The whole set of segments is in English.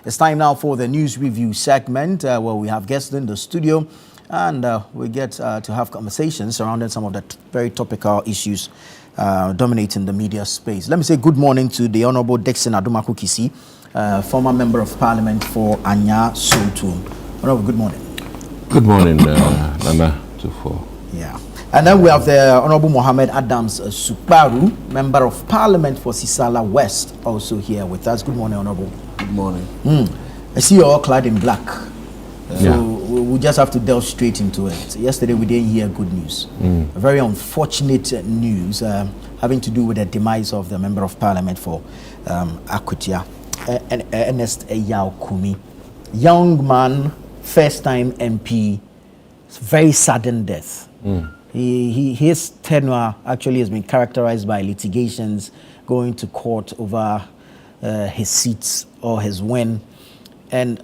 It's time now for the news review segment where we have guests in the studio and we get to have conversations surrounding some of the very topical issues dominating the media space. Let me say good morning to the Honorable Dixon Adumaku Kisi, former Member of Parliament for Anya Sotum. Honorable, good morning. Good morning, Nana Tufo. Yeah. And then we have the Honorable Mohammed Adams Suparu, Member of Parliament for Sissala West, also here with us. Good morning, Honorable. Good morning. I see you're all clad in black. So Yeah. we just have to delve straight into it. Yesterday we didn't hear good news. A very unfortunate news having to do with the demise of the Member of Parliament for Akutia, Ernest Nyamekye. Young man, first time MP, very sudden death. His tenure actually has been characterized by litigations, going to court over his seats or his win. And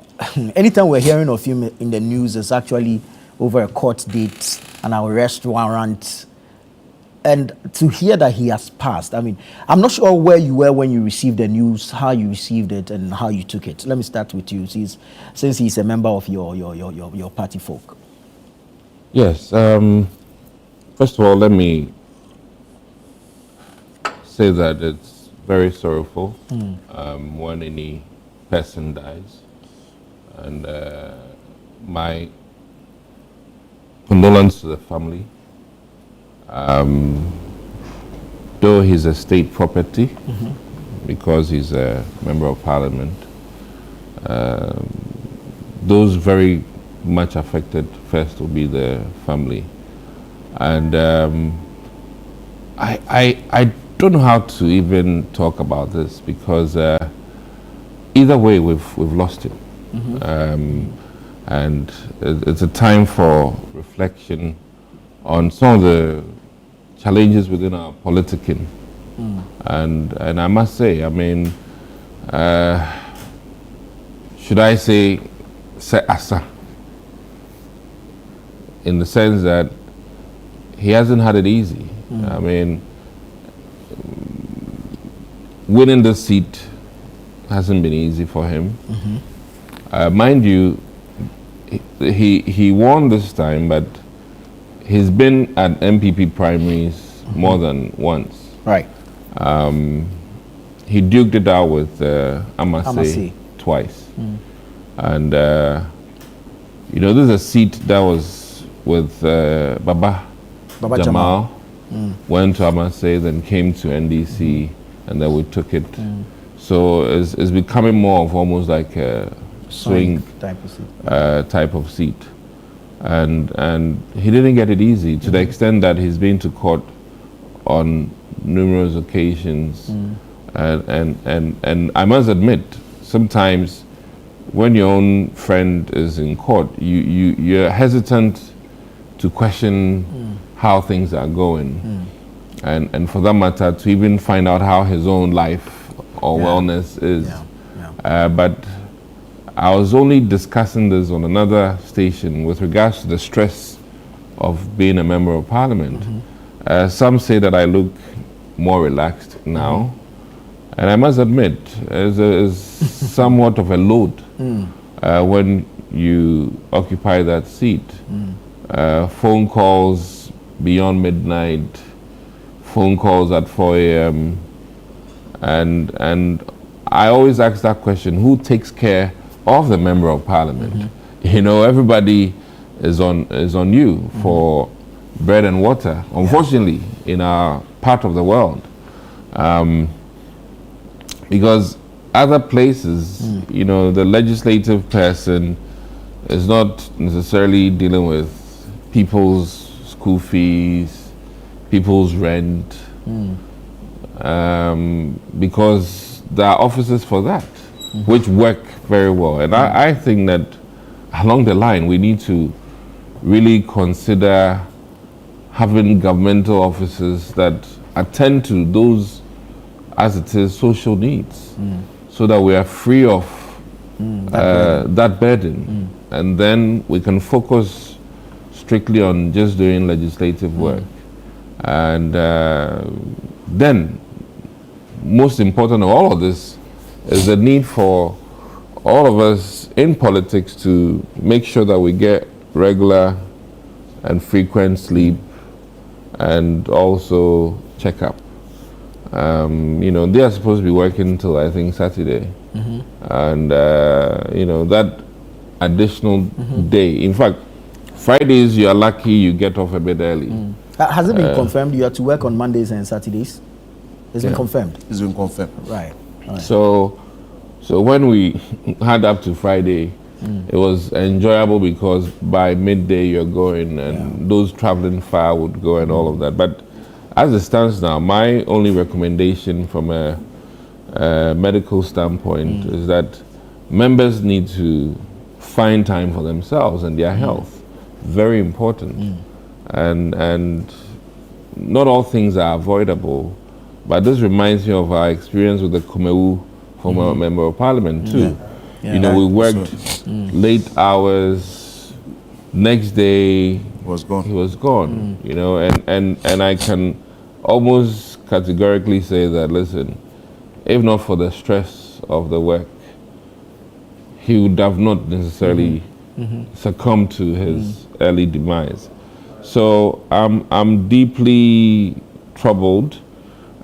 anytime we're hearing of him in the news, it's actually over a court date, an arrest warrant. And to hear that he has passed, I mean, I'm not sure where you were when you received the news, how you received it, and how you took it. Let me start with you, since he's a member of your party folk. Yes. First of all, let me say that it's very sorrowful when any person dies. And my condolences to the family. Though he's a state property, because he's a member of parliament, those very much affected first will be the family. And I don't know how to even talk about this because either way we've lost him. And it's a time for reflection on some of the challenges within our politicking. And I must say, I mean, should I say asa, in the sense that he hasn't had it easy. I mean, winning the seat hasn't been easy for him. Mind you, he won this time, but he's been at MPP primaries more than once. Right. He duked it out with Amase twice. And, you know, this is a seat that was with Baba Jamal. Went to Amase, then came to NDC, and then we took it. So it's becoming more of almost like a swing type of seat. And he didn't get it easy to the extent that he's been to court on numerous occasions. And I must admit, sometimes when your own friend is in court, you're hesitant to question how things are going. And for that matter, to even find out how his own life or wellness is. But I was only discussing this on another station with regards to the stress of being a member of parliament. Some say that I look more relaxed now. And I must admit, it's somewhat of a load when you occupy that seat. Phone calls beyond midnight, phone calls at 4 a.m. And I always ask that question, who takes care of the member of parliament? You know, everybody is on you for bread and water, unfortunately, in our part of the world. Because other places, you know, the legislative person is not necessarily dealing with people's school fees, people's rent, because there are offices for that, which work very well. And I think that along the line, we need to really consider having governmental offices that attend to those, as it is, social needs, so that we are free of that burden. And then we can focus strictly on just doing legislative work. And then, most important of all of this is the need for all of us in politics to make sure that we get regular and frequent sleep and also checkup. You know, they are supposed to be working until I think Saturday. And, you know, that additional day. In fact, Fridays, you are lucky you get off a bit early. Has it been confirmed you have to work on Mondays and Saturdays? It's been confirmed? It's been confirmed. Right. So when we had up to Friday, it was enjoyable because by midday you're going, and those traveling far would go and all of that. But as it stands now, my only recommendation from a medical standpoint is that members need to find time for themselves and their health. Very important. And not all things are avoidable, but this reminds me of our experience with the Kumewu former member of parliament too. You know, we worked late hours, next day he was gone. You know, and I can almost categorically say that, listen, if not for the stress of the work, he would have not necessarily succumbed to his early demise. So I'm deeply troubled,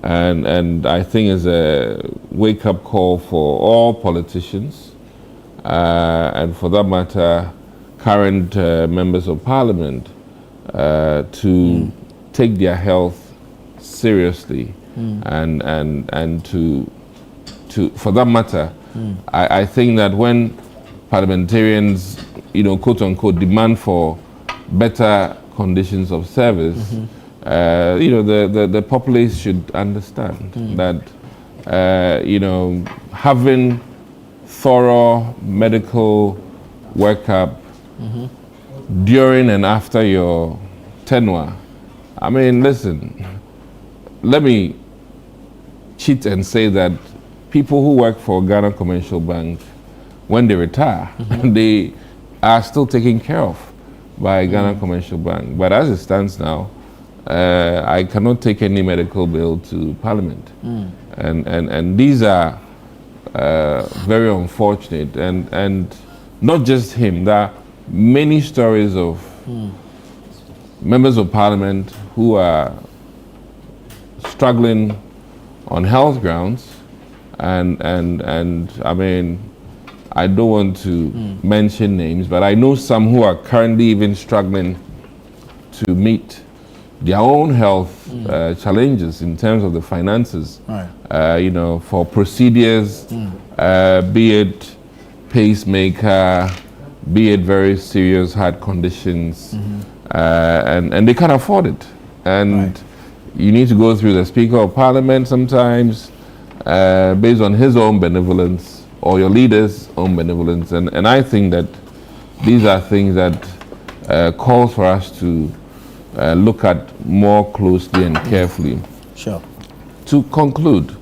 and I think it's a wake-up call for all politicians, and for that matter, current members of parliament, to take their health seriously, and to for that matter, I think that when parliamentarians, you know, quote unquote, demand for better conditions of service, you know, the populace should understand that, you know, having thorough medical workup during and after your tenure. I mean, listen, let me cheat and say that people who work for Ghana Commercial Bank, when they retire, they are still taken care of by Ghana Commercial Bank. But as it stands now, I cannot take any medical bill to Parliament. And these are very unfortunate. And not just him, there are many stories of members of Parliament who are struggling on health grounds. And I mean, I don't want to mention names, but I know some who are currently even struggling to meet their own health challenges in terms of the finances. You know, for procedures, be it pacemaker, be it very serious heart conditions, and they can't afford it. And you need to go through the Speaker of Parliament sometimes, based on his own benevolence or your leader's own benevolence. And I think that these are things that calls for us to look at more closely and carefully. Sure. To conclude,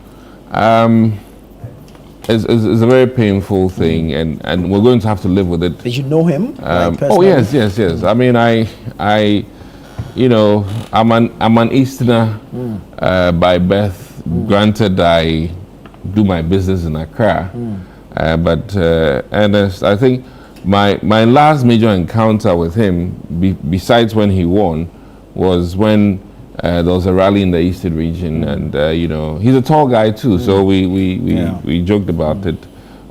it's a very painful thing, and we're going to have to live with it. Did you know him? Oh yes. I mean, I you know, I'm an Easterner by birth. Granted, I do my business in Accra, but Ernest, I think my last major encounter with him, besides when he won, was when there was a rally in the Eastern region, and you know, he's a tall guy too, so we joked about it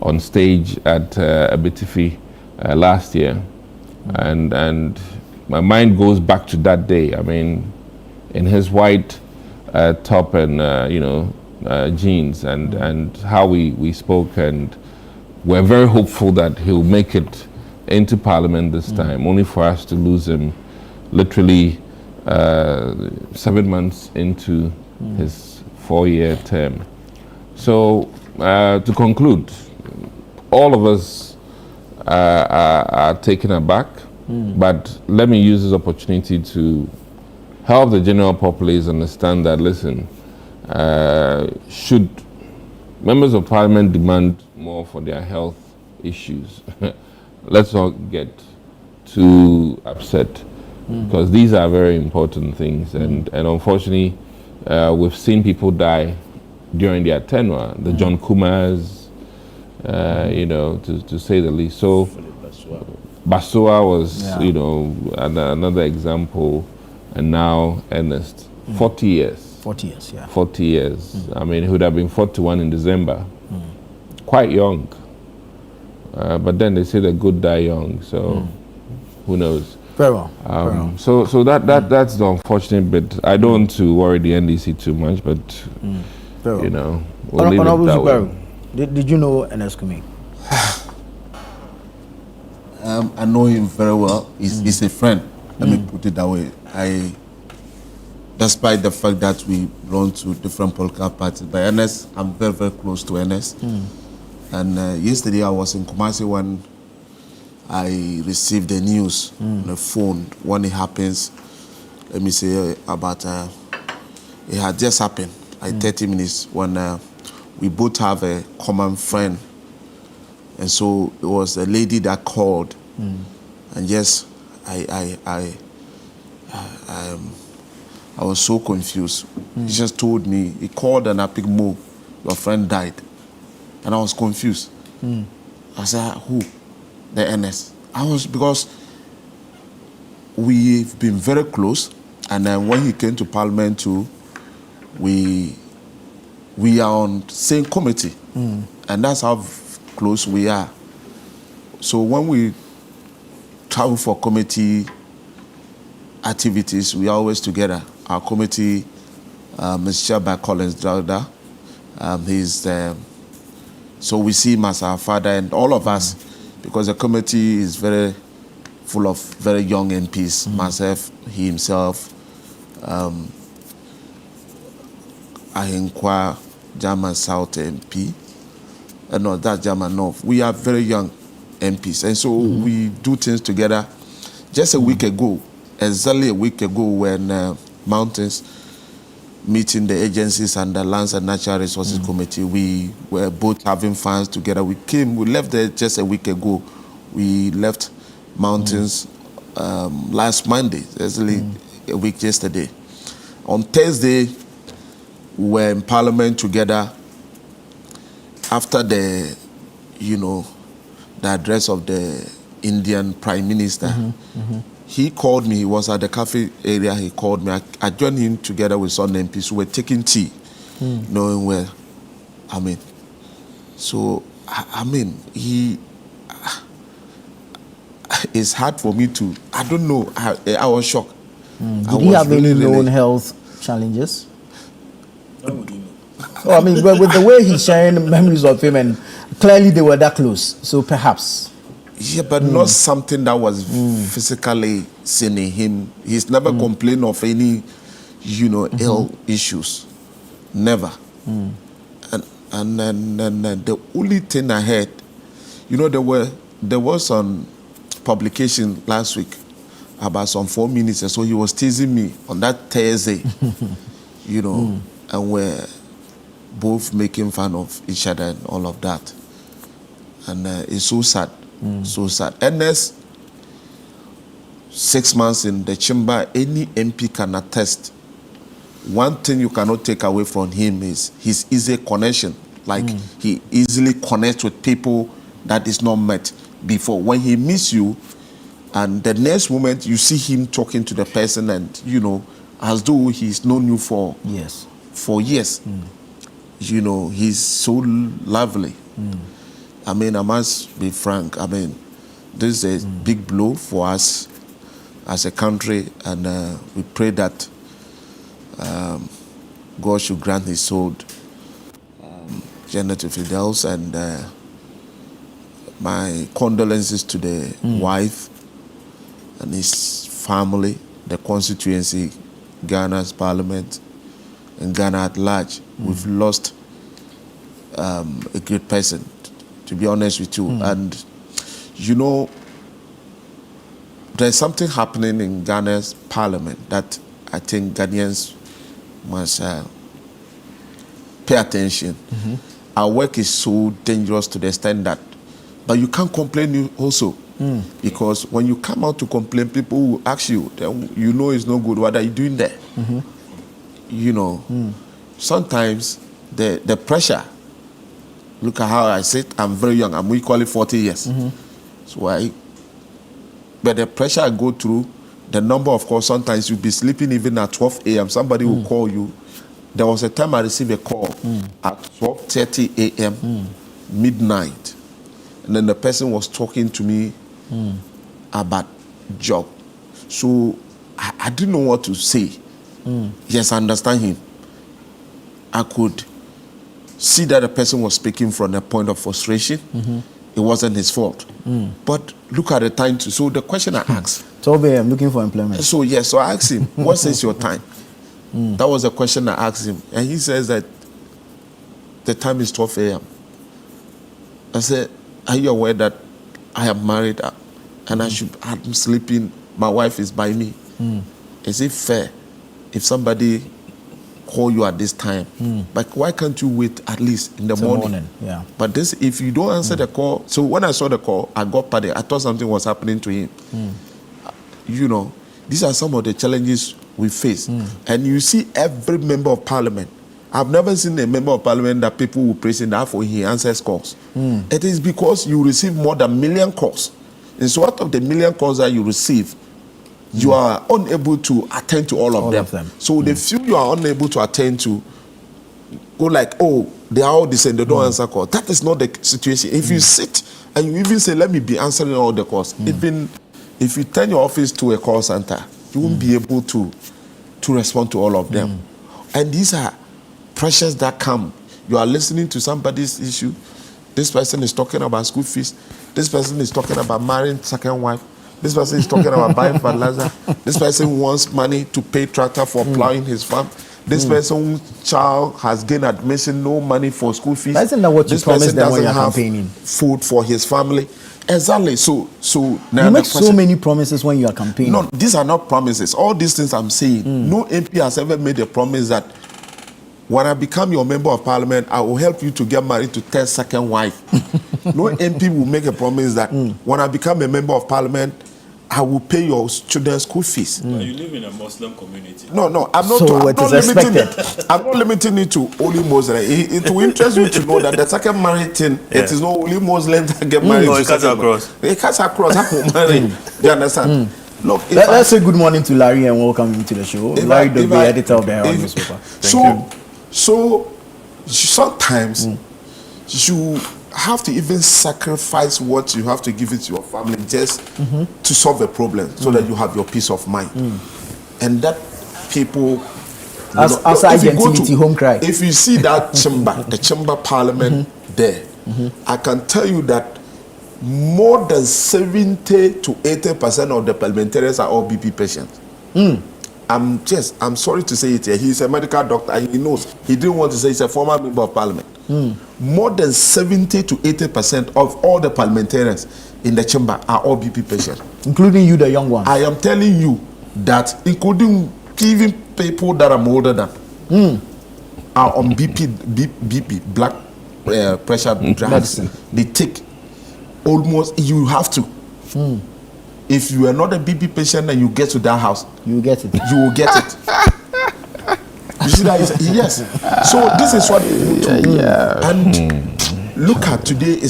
on stage at Abitifi last year, and my mind goes back to that day. I mean, in his white top and you know, jeans, and how we spoke, and we're very hopeful that he'll make it into Parliament this time, only for us to lose him literally 7 months into his 4-year term. So to conclude, all of us are taken aback, but let me use this opportunity to help the general populace understand that, listen, should members of Parliament demand more for their health issues, let's not get too upset, because these are very important things, and unfortunately we've seen people die during their tenure. The John Kumars, you know, to say the least. So Basua was, you know, another example, and now Ernest, 40 years. 40 years, yeah. 40 years. I mean, he would have been 41 in December. Quite young. But then they say the good die young, so who knows? Very well. So that's the unfortunate bit. I don't want to worry the NDC too much, but you know, we'll leave it that way. Did you know Ernest Nyamekye? I know him very well. He's a friend. Let me put it that way. Despite the fact that we belong to different political parties, but Ernest, I'm very, very close to Ernest. And yesterday I was in Kumasi when I received the news on the phone when it happens. Let me say about it had just happened like 30 minutes when we both have a common friend, and so it was a lady that called, and yes, I was so confused. He just told me, he called and I picked Mo, your friend died, and I was confused. I said, who? The Ernest. Because we've been very close, and then when he came to Parliament too, we are on same committee, and that's how close we are. So when we travel for committee activities, we are always together. Our committee is chaired by Collins Drawda. So we see him as our father, and all of us, because the committee is very full of very young MPs, myself, he himself, Ahinkwa, German South MP, and no, that's German North. We are very young MPs, and so we do things together. Just a week ago, exactly a week ago, when Mountains meeting the agencies and the Lands and Natural Resources Committee, we were both having fun together. We left there just a week ago. We left Mountains last Monday, exactly a week yesterday. On Thursday, we were in Parliament together after the address of the Indian Prime Minister. He called me. He was at the cafe area. He called me. I joined him together with some MPs who were taking tea, knowing where. I mean, so I mean, it's hard for me to. I don't know. I was shocked. Did he have any known health challenges? Oh, I mean, with the way he's sharing memories of him, and clearly they were that close. So perhaps. Yeah, but not something that was physically seen in him. He's never complained of any, ill issues. Never. And then the only thing I heard, there was some publication last week about some 4 minutes, and so he was teasing me on that Thursday, and we're both making fun of each other and all of that. And it's so sad. So sad. Ernest, 6 months in the chamber, any MP can attest. One thing you cannot take away from him is his easy connection. Like he easily connects with people that is not met before. When he meets you, and the next moment you see him talking to the person, and as though he's known you for years. He's so lovely. I mean, I must be frank. I mean, this is a big blow for us as a country, and we pray that God should grant his soul journey to Fidels, and my condolences to the wife and his family, the constituency, Ghana's parliament, and Ghana at large. We've lost a great person, to be honest with you. And, there's something happening in Ghana's parliament that I think Ghanaians must pay attention. Our work is so dangerous to the extent that, but you can't complain also. Because when you come out to complain, people will ask you, it's no good, what are you doing there? Sometimes the pressure Look at how I sit. I'm very young. I'm equally 40 years. So but the pressure I go through, the number of calls, sometimes you'll be sleeping even at 12 a.m. Somebody will call you. There was a time I received a call at 12:30 a.m., midnight. And then the person was talking to me about job. So I didn't know what to say. Yes, I understand him. I could see that the person was speaking from a point of frustration. It wasn't his fault. But look at the time too. So the question I asked. 12 a.m. looking for employment. So yes, so I asked him, what is your time? That was the question I asked him. And he says that the time is 12 a.m. I said, are you aware that I am married and I'm sleeping, my wife is by me? Is it fair if somebody call you at this time? But why can't you wait at least in the morning? Yeah. But this, if you don't answer the call, so when I saw the call, I got panicked. I thought something was happening to him. You know, these are some of the challenges we face. And you see every member of parliament. I've never seen a member of parliament that people will praise him that for he answers calls. It is because you receive more than 1 million calls. And so out of the 1 million calls that you receive, you are unable to attend to all of them. So the few you are unable to attend to, go like, oh, they are all the same, they don't answer calls. That is not the situation. If you sit and you even say, let me be answering all the calls, even if you turn your office to a call center, you won't be able to respond to all of them. And these are pressures that come. You are listening to somebody's issue. This person is talking about school fees. This person is talking about marrying second wife. This person is talking about buying fertilizer. This person wants money to pay tractor for plowing his farm. This person's child has gained admission, no money for school fees. Isn't that what you promised them when you're campaigning? Food for his family. Exactly. So now you make so many promises when you are campaigning. No, these are not promises. All these things I'm saying, no MP has ever made a promise that when I become your member of parliament, I will help you to get married to 10 second wife. No MP will make a promise that when I become a member of parliament, I will pay your children's school fees. You live in a Muslim community. No, I'm not. So it is expected. I'm not limiting it to only Muslim. It will interest you to know that the second marriage thing, it is not only Muslims that get married. No, it cuts across. It cuts across. Do you understand? Look, let's say good morning to Larry and welcome him to the show. Larry, the editor of the Herald newspaper. So sometimes you have to even sacrifice what you have to give it to your family just to solve a problem so that you have your peace of mind. And that people... As identity, home cry. If you see that chamber, the chamber parliament there, I can tell you that more than 70 to 80% of the parliamentarians are all BP patients. I'm sorry to say it here. He's a medical doctor and he knows. He didn't want to say he's a former member of parliament. More than 70 to 80% of all the parliamentarians in the chamber are all BP patients. Including you, the young one. I am telling you that, including even people that are older than, are on BP, blood pressure drugs. They take almost, you have to. If you are not a BP patient and you get to that house, you will get it. You will get it. You see that? Yes. So this is what we do. And look at today.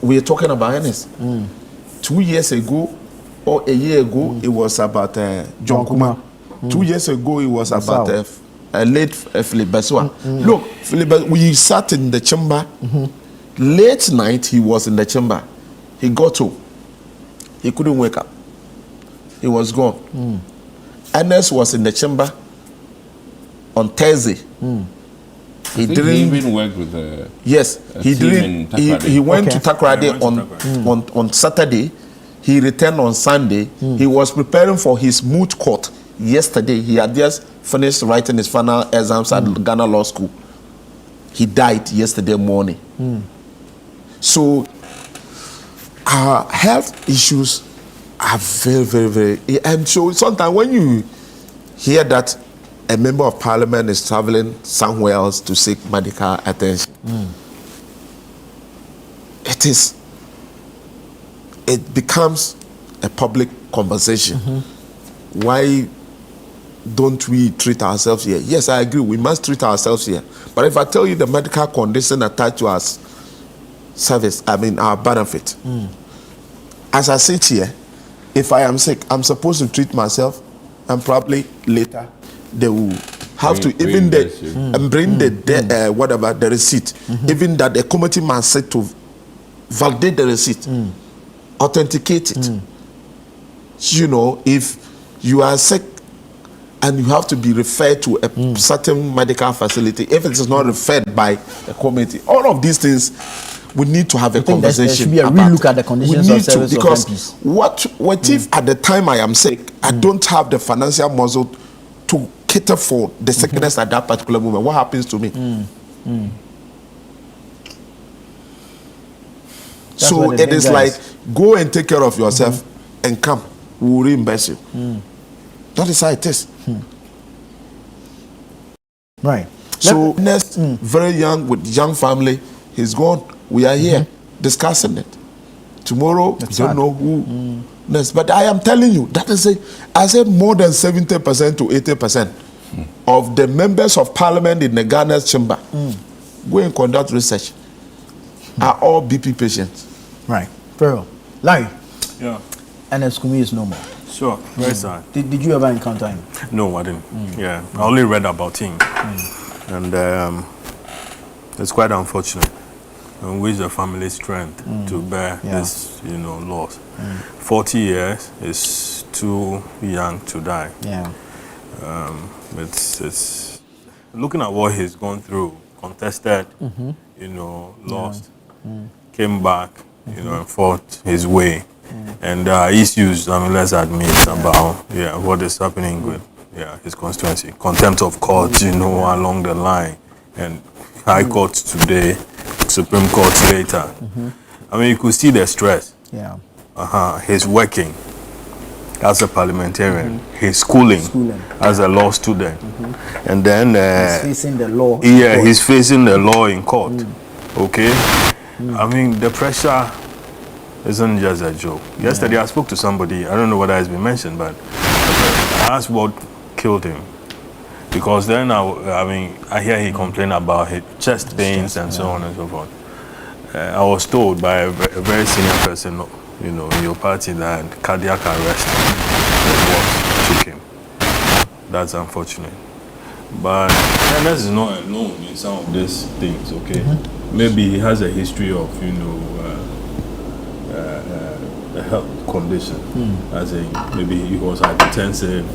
We are talking about Ernest. 2 years ago or a year ago, it was about John Kuma. 2 years ago, it was about late Philip Beswa. Look, Philip, we sat in the chamber. Late night, he was in the chamber. He got home. He couldn't wake up. He was gone. Ernest was in the chamber on Thursday. He didn't even work with the he didn't. He went to Takoradi on Saturday. He returned on Sunday. He was preparing for his moot court yesterday. He had just finished writing his final exams at Ghana Law School. He died yesterday morning. So our health issues are very, very, very... And so sometimes when you hear that a member of parliament is traveling somewhere else to seek medical attention, it becomes a public conversation. Why don't we treat ourselves here? Yes, I agree, we must treat ourselves here. But if I tell you the medical condition attached to us service, our benefit. As I sit here, if I am sick, I'm supposed to treat myself, and probably later they will have to even bring the receipt, even that the committee must sit to validate the receipt, authenticate it. You know, if you are sick and you have to be referred to a certain medical facility, if it is not referred by the committee, all of these things we need to have a conversation. There should be a real look at the conditions of service of MPs. What if at the time I am sick, I don't have the financial muscle to cater for the sickness at that particular moment? What happens to me? So it is like, go and take care of yourself and come. We will reimburse you. That is how it is. Right. So next, very young, with young family, he's gone. We are here discussing it. Tomorrow, we don't know who next. But I am telling you, that is I said more than 70% to 80% of the members of parliament in the Ghana's chamber go and conduct research are all BP patients. Right. Very well. Larry. Yeah. Ernest Kumi is no more. Sure. Very sad. Did you ever encounter him? No, I didn't. Yeah. I only read about him. And it's quite unfortunate. And wish the family strength to bear this, loss. 40 years is too young to die. Yeah. It's looking at what he's gone through, contested, lost, came back, and fought his way. And issues, let's admit about what is happening with his constituency. Contempt of court, along the line. And High Court today, Supreme Court later. You could see the stress. Yeah. He's working as a parliamentarian. He's schooling as a law student. And then he's facing the law. Yeah, he's facing the law in court. Okay? The pressure isn't just a joke. Yesterday I spoke to somebody, I don't know whether it's been mentioned, but I asked what killed him. Because then I hear he complained about his chest pains and so on and so forth. I was told by a very senior person, in your party, that cardiac arrest was what took him. That's unfortunate. But Ernest is not alone in some of these things, okay? Maybe he has a history of, a health condition, as in maybe he was hypertensive,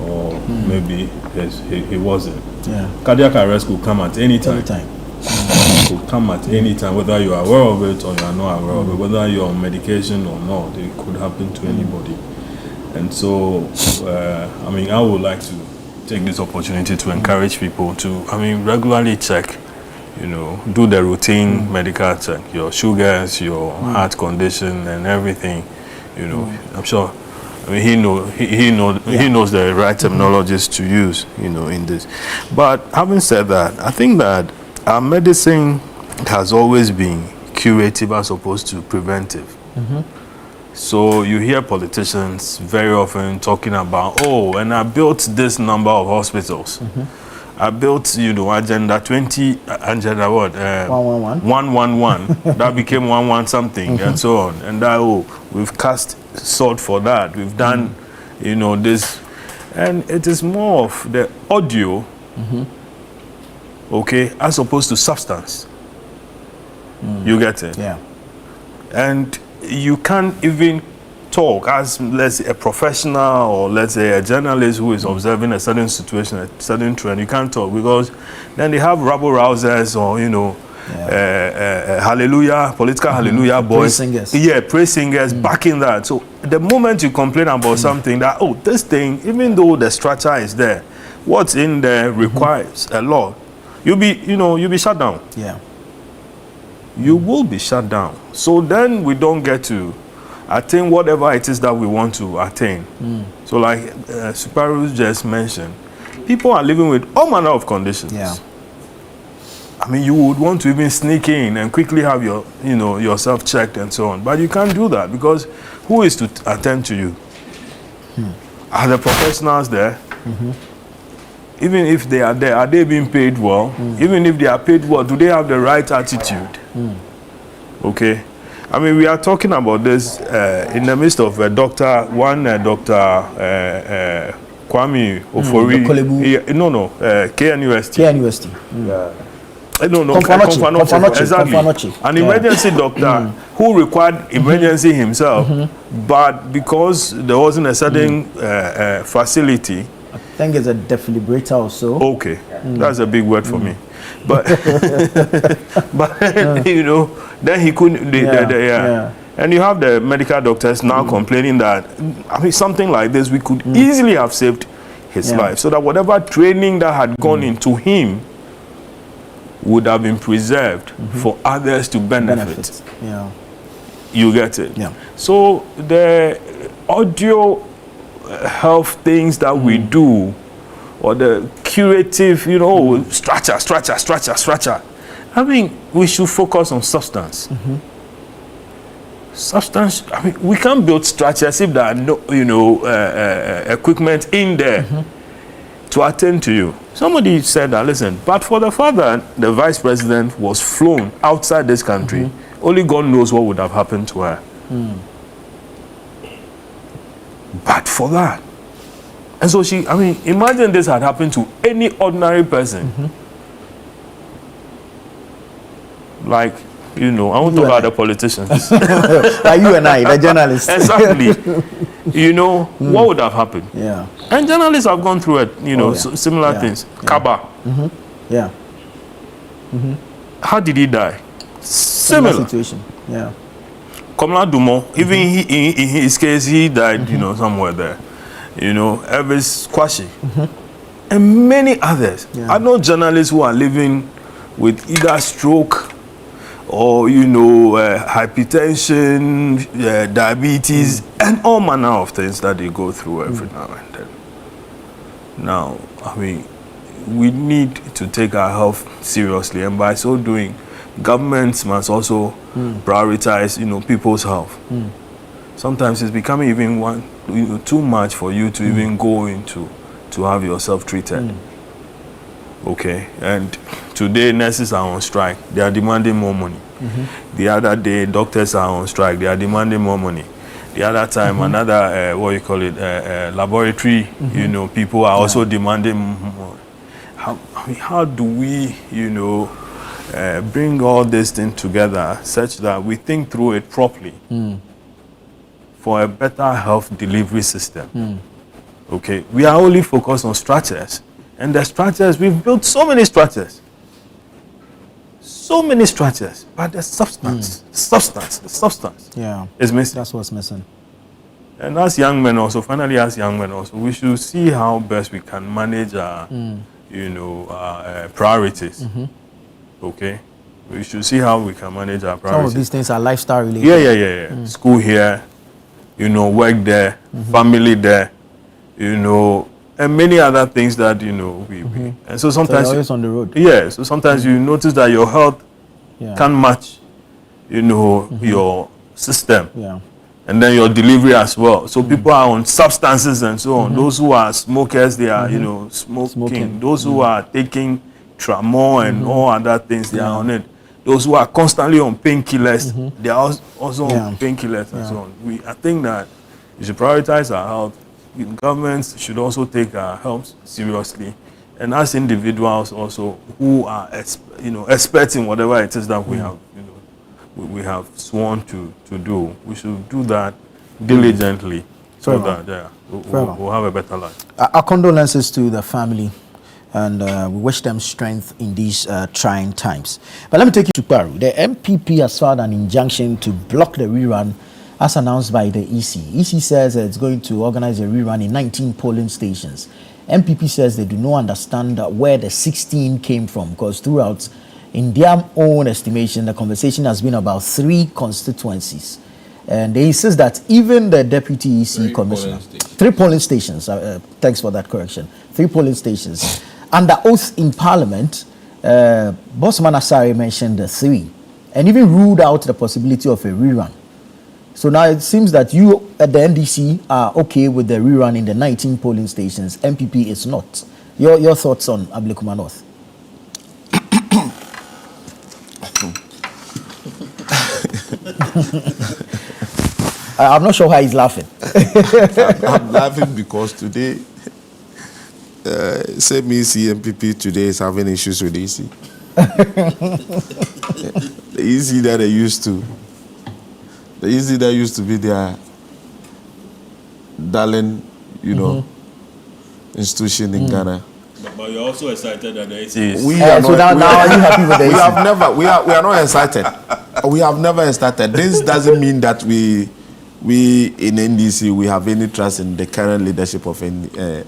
or maybe he wasn't. Yeah. Cardiac arrest could come at any time. Could come at any time, whether you are aware of it or you are not aware of it, whether you are on medication or not, it could happen to anybody. And so, I would like to take this opportunity to encourage people to, regularly check, do the routine medical check, your sugars, your heart condition, and everything. I'm sure. He knows the right terminologies to use, in this. But having said that, I think that our medicine has always been curative as opposed to preventive. So you hear politicians very often talking about, and I built this number of hospitals. I built, agenda 20, agenda what? 111. That became 11 something, and so on. And that, we've cast salt for that. We've done, this. And it is more of the audio, okay, as opposed to substance. You get it? Yeah. And you can't even talk as, let's say, a professional, or let's say a journalist who is observing a certain situation, a certain trend. You can't talk, because then they have rabble rousers, or hallelujah, political hallelujah boys, praise singers. Praise singers backing that. So the moment you complain about something that, this thing, even though the structure is there, what's in there requires a lot, you'll be shut down. Yeah. You will be shut down. So then we don't get to attain whatever it is that we want to attain. So like Suparu just mentioned, people are living with all manner of conditions. Yeah. You would want to even sneak in and quickly have your, yourself checked and so on. But you can't do that, because who is to attend to you? Are the professionals there? Even if they are there, are they being paid well? Even if they are paid well, do they have the right attitude? Okay. I mean, we are talking about this in the midst of Dr. Kwame Ofori. KNUST. KNUST. Exactly. An emergency doctor who required emergency himself, but because there wasn't a certain facility. I think it's a defibrillator or so. Okay, that's a big word for me. But, you know, then he couldn't. And you have the medical doctors now complaining that, I mean, something like this, we could easily have saved his life. So that whatever training that had gone into him would have been preserved for others to benefit. Yeah. You get it? Yeah. So the audio health things that we do, or the curative, you know, structure. I mean, we should focus on substance. Substance. I mean, we can't build structures if there are no, you know, equipment in there to attend to you. Somebody said that, listen, but for the fact that the vice president was flown outside this country, only God knows what would have happened to her. But for that. And so she, I mean, imagine this had happened to any ordinary person. Like, you know, I won't talk about the politicians. Like you and I, the journalists. Exactly. You know, what would have happened? Yeah. And journalists have gone through it, you know, similar things. Kaba. Yeah. How did he die? Similar situation. Yeah. Komla Dumont, even in his case, he died, you know, somewhere there. You know, Elvis Kwashi. And many others. I know journalists who are living with either stroke or, you know, hypertension, diabetes, and all manner of things that they go through every now and then. Now, I mean, we need to take our health seriously, and by so doing, governments must also prioritize, you know, people's health. Sometimes it's becoming even too much for you to even go into to have yourself treated. Okay, and today nurses are on strike. They are demanding more money. The other day, doctors are on strike. They are demanding more money. The other time, another laboratory, you know, people are also demanding more. How do we, you know, bring all this thing together such that we think through it properly for a better health delivery system? Okay, we are only focused on structures, and the structures, we've built so many structures, but the substance is missing. That's what's missing. And as young men also, we should see how best we can manage our, you know, priorities. Okay, we should see how we can manage our priorities. Some of these things are lifestyle related. Yeah. School here, you know, work there, family there, you know, and many other things that, you know, we and so sometimes you're always on the road. Yeah, so sometimes you notice that your health can't match, you know, your system. Yeah. And then your delivery as well. So people are on substances and so on. Those who are smokers, they are, you know, smoking. Those who are taking Tramor and all other things, they are on it. Those who are constantly on painkillers, they are also on painkillers and so on. I think that we should prioritize our health. Governments should also take our health seriously. And as individuals also who are, you know, experts in whatever it is that we have, you know, we have sworn to do. We should do that diligently so that we'll have a better life. Our condolences to the family, and we wish them strength in these trying times. But let me take you to Paru. The MPP has filed an injunction to block the rerun as announced by the EC. EC says it's going to organize a rerun in 19 polling stations. MPP says they do not understand where the 16 came from, because throughout, in their own estimation, the conversation has been about 3 constituencies. And they insist that even the deputy EC commissioner, 3 polling stations, thanks for that correction, 3 polling stations. Under oath in Parliament, Bossman Asare mentioned the 3 and even ruled out the possibility of a rerun. So now it seems that you at the NDC are okay with the rerun in the 19 polling stations. MPP is not. Your thoughts on Ablekuma North? I'm not sure why he's laughing. I'm laughing because today, same EC MPP today is having issues with EC. The EC that they used to, the EC that used to be their darling, you know, institution in Ghana. But you're also excited that the EC is... So now are you happy with the EC? We are not excited. We have never started. This doesn't mean that we in NDC we have any trust in the current leadership of the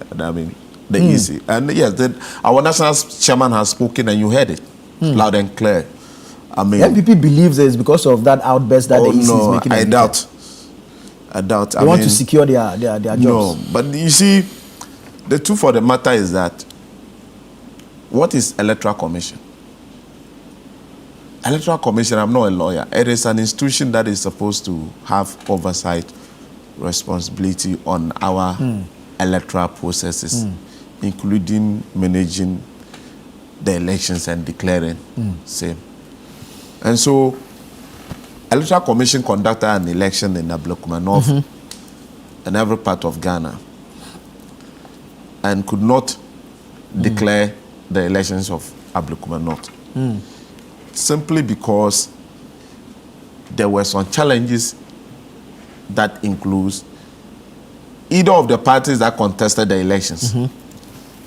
EC. And yes, our national chairman has spoken, and you heard it loud and clear. I mean, the MPP believes it's because of that outburst that the EC is making. I doubt. They want to secure their jobs. No, but you see, the truth of the matter is that what is Electoral Commission? Electoral Commission, I'm not a lawyer. It is an institution that is supposed to have oversight, responsibility on our electoral processes, including managing the elections and declaring same. And so, Electoral Commission conducted an election in Ablekuma North and every part of Ghana, and could not declare the elections of Ablekuma North. Simply because there were some challenges that includes either of the parties that contested the elections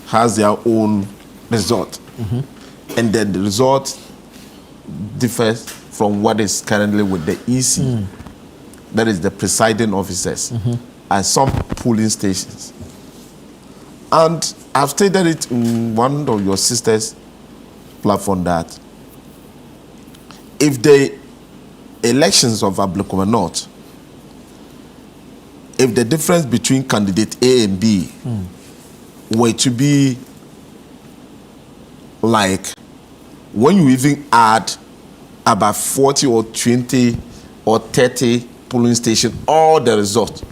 has their own result. And then the result differs from what is currently with the EC, that is the presiding officers, at some polling stations. And I've stated it in one of your sisters' platform that if the elections of Ablekuma North, if the difference between candidate A and B were to be like, when you even add about 40 or 20 or 30 polling stations, all the results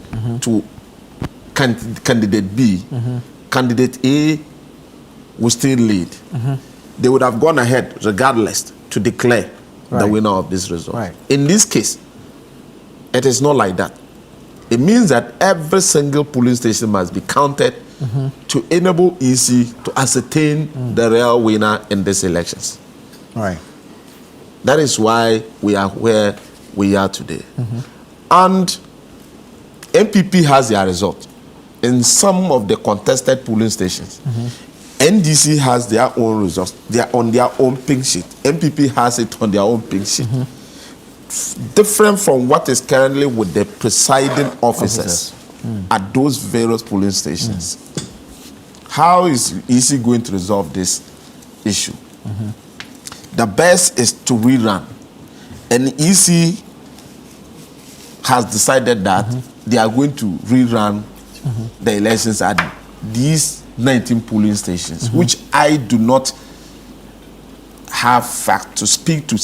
to candidate B, candidate A will still lead. They would have gone ahead regardless to declare the winner of this result. In this case, it is not like that. It means that every single polling station must be counted to enable EC to ascertain the real winner in these elections. That is why we are where we are today. And MPP has their result in some of the contested polling stations. NDC has their own results. They are on their own pink sheet. MPP has it on their own pink sheet. Different from what is currently with the presiding officers at those various polling stations. How is EC going to resolve this issue? The best is to rerun. And EC has decided that they are going to rerun the elections at these 19 polling stations, which I do not have fact to speak to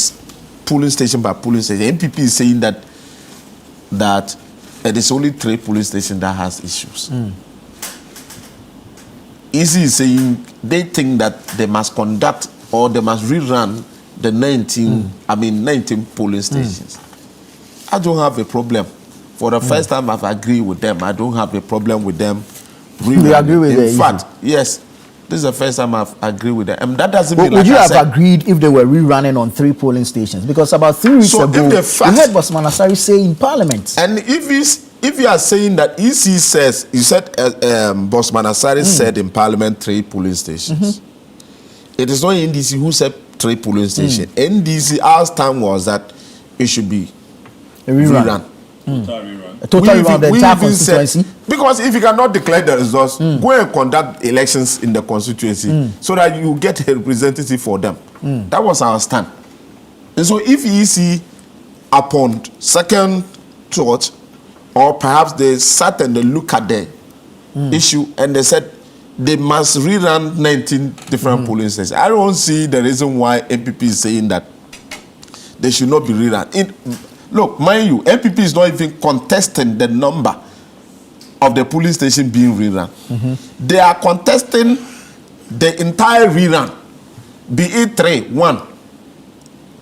polling station by polling station. MPP is saying that it is only 3 polling stations that has issues. EC is saying they think that they must conduct or they must rerun the 19 polling stations. I don't have a problem. For the first time I've agreed with them. I don't have a problem with them. You agree with In fact, yes, this is the first time I've agreed with them. And that doesn't mean would you have agreed if they were rerunning on 3 polling stations? Because about 3 weeks ago, we heard Bosman Asari say in Parliament. And if you are saying that EC says, you said Bosman Asari said in Parliament 3 polling stations. It is not NDC who said 3 polling stations. NDC, our stand was that it should be a rerun. A total rerun of the entire constituency. Because if you cannot declare the results, go and conduct elections in the constituency so that you get a representative for them. That was our stand. And so if EC, upon second thought, or perhaps they sat and they look at the issue and they said they must rerun 19 different polling stations, I don't see the reason why MPP is saying that they should not be rerun. Look, mind you, MPP is not even contesting the number of the polling station being rerun. They are contesting the entire rerun, be it 3, 1,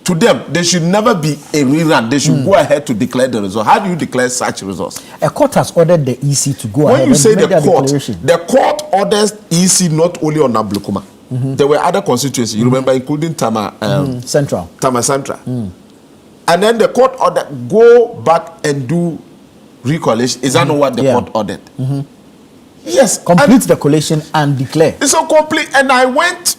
to them, there should never be a rerun. They should go ahead to declare the result. How do you declare such results? A court has ordered the EC to go when ahead you say and make the court orders EC not only on Ablekuma. There were other constituencies, you remember, including Tama Central. Tama Central. And then the court ordered, go back and do recollation. Is that not what the court ordered? Yes. Complete the collation and declare. It's so complete. And I went,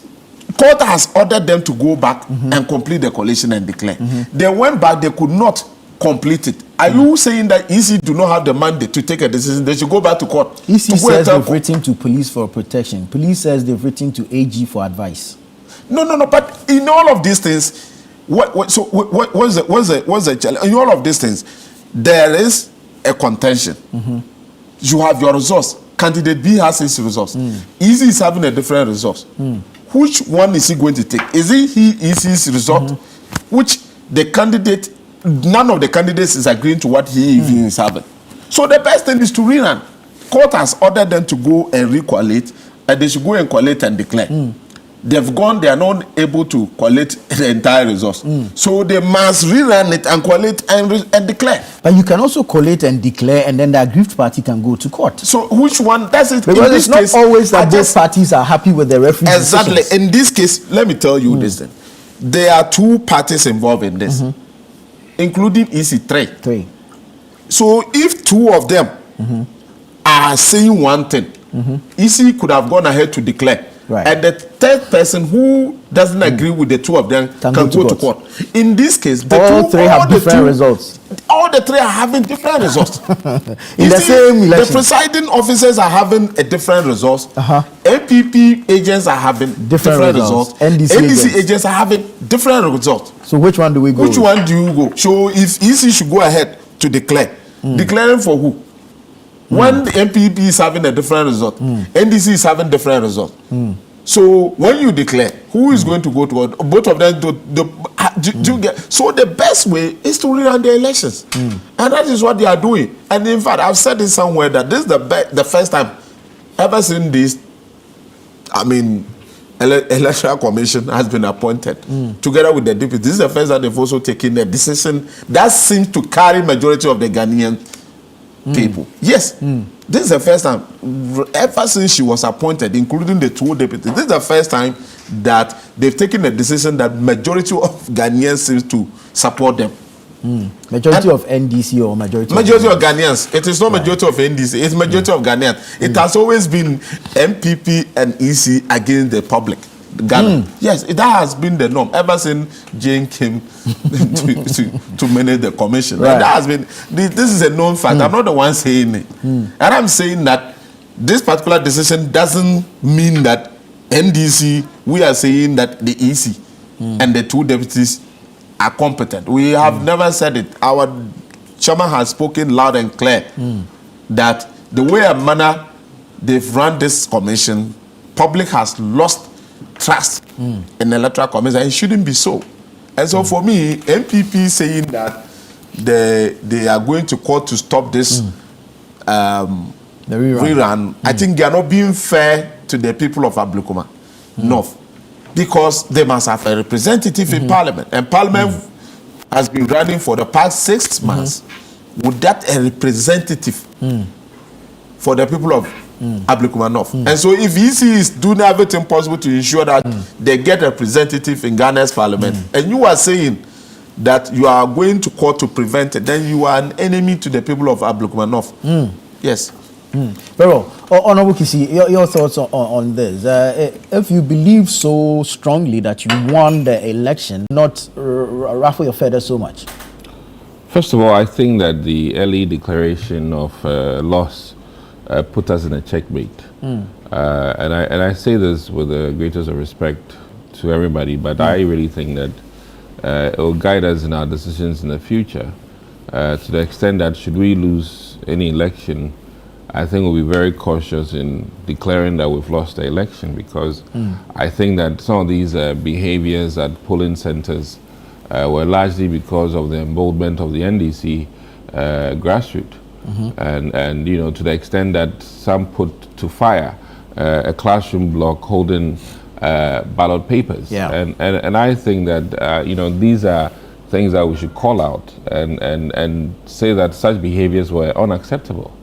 court has ordered them to go back and complete the collation and declare. They went back, they could not complete it. Are you saying that EC do not have the mandate to take a decision? They should go back to court. EC says they've written to police for protection. Police says they've written to AG for advice. No. But in all of these things, what's the challenge? In all of these things, there is a contention. You have your results. Candidate B has his results. EC is having a different result. Which one is he going to take? Is it EC's result? Which the candidate, none of the candidates is agreeing to what he even is having. So the best thing is to rerun. Court has ordered them to go and recollate, and they should go and collate and declare. They've gone, they are not able to collate the entire results. So they must rerun it and collate and declare. But you can also collate and declare, and then the aggrieved party can go to court. So which one? That's it. Because it's not always that both parties are happy with the referee. Exactly. Decisions. In this case, let me tell you this then. There are two parties involved in this, including EC3. So if two of them are saying one thing, EC could have gone ahead to declare. Right. And the third person who doesn't agree with the two of them can go to court. In this case, all three have different results. All the three are having different results. In the same election. The presiding officers are having a different results. MPP agents are having different results. NDC agents are having different results. So which one do we go Which one do you go? So if EC should go ahead to declare, declaring for who? When the MPP is having a different result, NDC is having different result. So when you declare, who is going to go to both of them? So the best way is to rerun the elections, and that is what they are doing. And in fact, I've said it somewhere that this is the first time ever since this. I mean, Electoral Commission has been appointed together with the deputy. This is the first time they've also taken a decision that seems to carry majority of the Ghanaian people. Yes, this is the first time ever since she was appointed, including the two deputies. This is the first time that they've taken a decision that majority of Ghanaians seems to support them. Majority of NDC or majority of Ghanaians. It is not majority of NDC. It's majority of Ghanaians. It has always been MPP and EC against the public. Ghana. Yes, that has been the norm ever since Jane came to manage the commission. Right. That has been. This is a known fact. I'm not the one saying it, and I'm saying that this particular decision doesn't mean that NDC. We are saying that the EC and the two deputies are competent. We have never said it. Our chairman has spoken loud and clear that the way and manner they've run this commission, public has lost trust in the Electoral Commission, and it shouldn't be so. And so for me, MPP saying that they are going to court to stop this the rerun. I think they are not being fair to the people of Ablekuma North, because they must have a representative in Parliament, and Parliament has been running for the past 6 months without a representative for the people of Ablekuma North. And so if EC is doing everything possible to ensure that they get a representative in Ghana's Parliament, and you are saying that you are going to court to prevent it, then you are an enemy to the people of Ablekuma North. Yes. Very well. Honorable Kisi, your thoughts on this. If you believe so strongly that you won the election, not ruffle your feathers so much. First of all, I think that the early declaration of loss put us in a checkmate. And I say this with the greatest of respect to everybody, but I really think that it will guide us in our decisions in the future, to the extent that should we lose any election, I think we'll be very cautious in declaring that we've lost the election, because I think that some of these behaviors at polling centers were largely because of the emboldenment of the NDC grassroots. And you know, to the extent that some put to fire a classroom block holding ballot papers. Yeah. And I think that, these are things that we should call out and say that such behaviors were unacceptable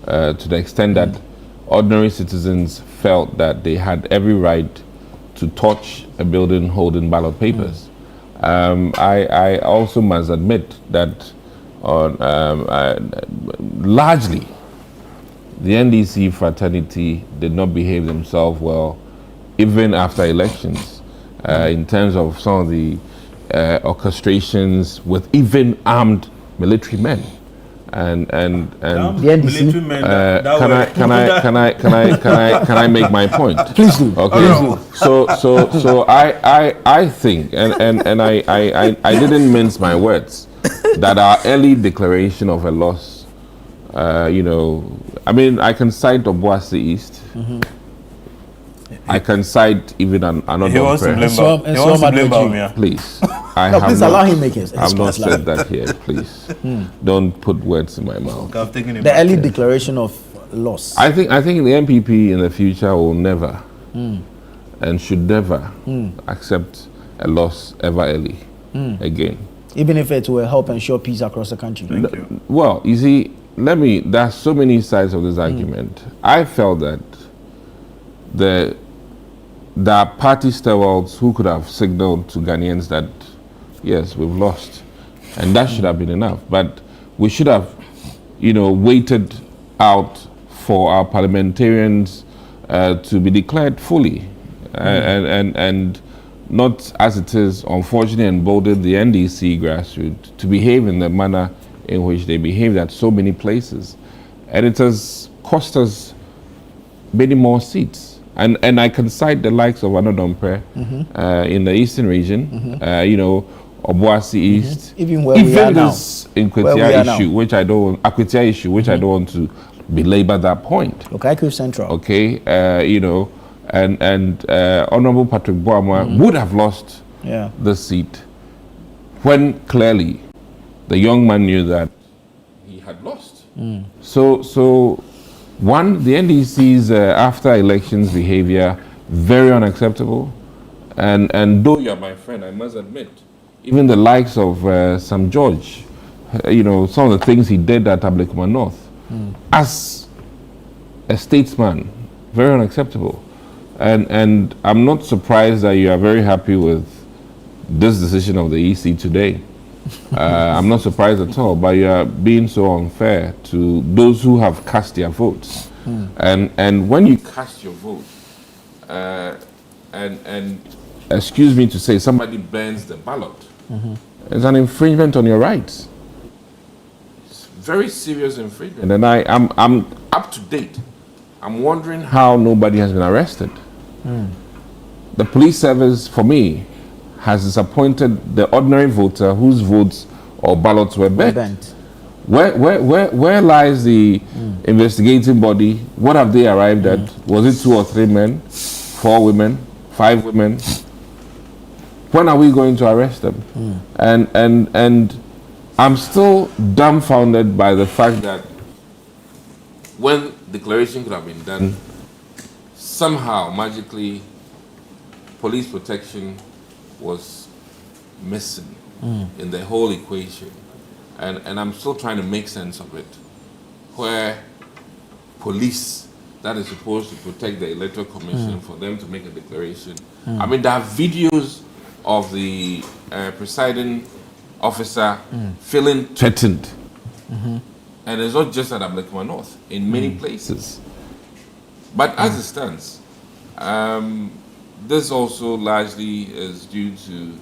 to the extent that ordinary citizens felt that they had every right to touch a building holding ballot papers. I also must admit that largely the NDC fraternity did not behave themselves well even after elections in terms of some of the orchestrations with even armed military men. And the NDC. Can I make my point? Please do. Okay. So I think and I didn't mince my words that our early declaration of a loss, I can cite Obuasi East. I can cite even another. He wants to blame Bawumia. Please. Please allow him make his I've not said that here, please. Don't put words in my mouth. The early declaration of loss. I think the MPP in the future will never and should never accept a loss ever early again. Even if it will help ensure peace across the country. Thank you. Well, you see, there's so many sides of this argument. I felt that there are party stewards who could have signaled to Ghanaians that yes, we've lost, and that should have been enough. But we should have, waited out for our parliamentarians to be declared fully, and not as it is, unfortunately, emboldened the NDC grassroots to behave in the manner in which they behaved at so many places, and it has cost us many more seats. And I can cite the likes of Anodompe in the eastern region, Obuasi East, even where we are now. This Inquitia issue, which I don't want to belabor that point. Okay, Central. Okay, and Honorable Patrick Boamwa would have lost the seat when clearly the young man knew that he had lost. So one, the NDC's after elections behavior, very unacceptable. And though you're my friend, I must admit, even the likes of Sam George, some of the things he did at Ablekuma North, as a statesman, very unacceptable. And I'm not surprised that you are very happy with this decision of the EC today. I'm not surprised at all, but you are being so unfair to those who have cast their votes. And when you cast your vote, and excuse me to say, somebody burns the ballot, it's an infringement on your rights. It's very serious infringement. And I'm up to date. I'm wondering how nobody has been arrested. The police service, for me, has disappointed the ordinary voter whose votes or ballots were burnt. Where lies the investigating body? What have they arrived at? Was it 2 or 3 men, 4 women, 5 women? When are we going to arrest them? And I'm still dumbfounded by the fact that when declaration could have been done, somehow, magically, police protection was missing in the whole equation. And I'm still trying to make sense of it, where police that is supposed to protect the Electoral Commission for them to make a declaration. I mean, there are videos of the presiding officer feeling threatened. And it's not just at Ablekuma North, in many places. But as it stands, this also largely is due to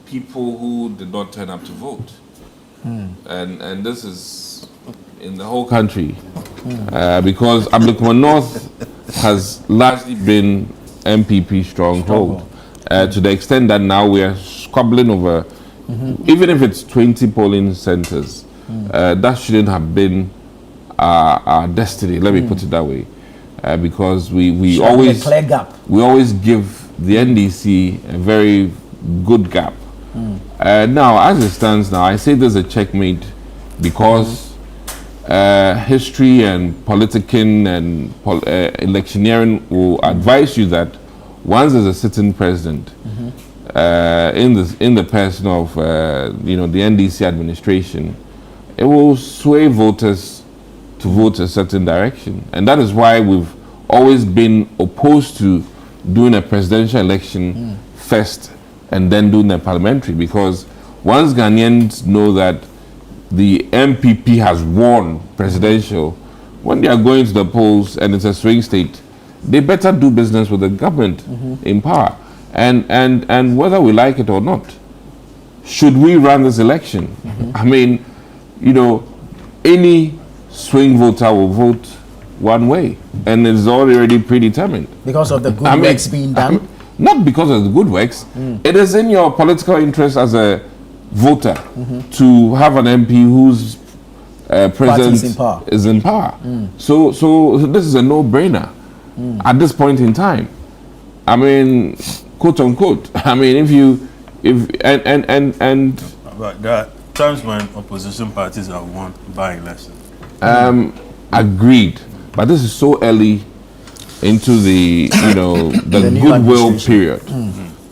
people who did not turn up to vote. And this is in the whole country, because Ablekuma North has largely been MPP stronghold, to the extent that now we are squabbling over, even if it's 20 polling centers, that shouldn't have been our destiny, let me put it that way, because we always give the NDC a very good gap. Now, as it stands now, I say there's a checkmate because history and politicking and electioneering will advise you that once there's a sitting president, in the person of the NDC administration, it will sway voters to vote a certain direction, and that is why we've always been opposed to doing a presidential election first and then doing a parliamentary, because once Ghanaians know that the MPP has won presidential, when they are going to the polls and it's a swing state, they better do business with the government in power. And whether we like it or not, should we run this election? I mean, any swing voter will vote one way, and it's already predetermined. Because of the good works being done? Not because of the good works. It is in your political interest as a voter to have an MP whose president is in power. So this is a no-brainer at this point in time. I mean, quote unquote. I mean, But there are times when opposition parties have won by election. Agreed, but this is so early into the the goodwill period.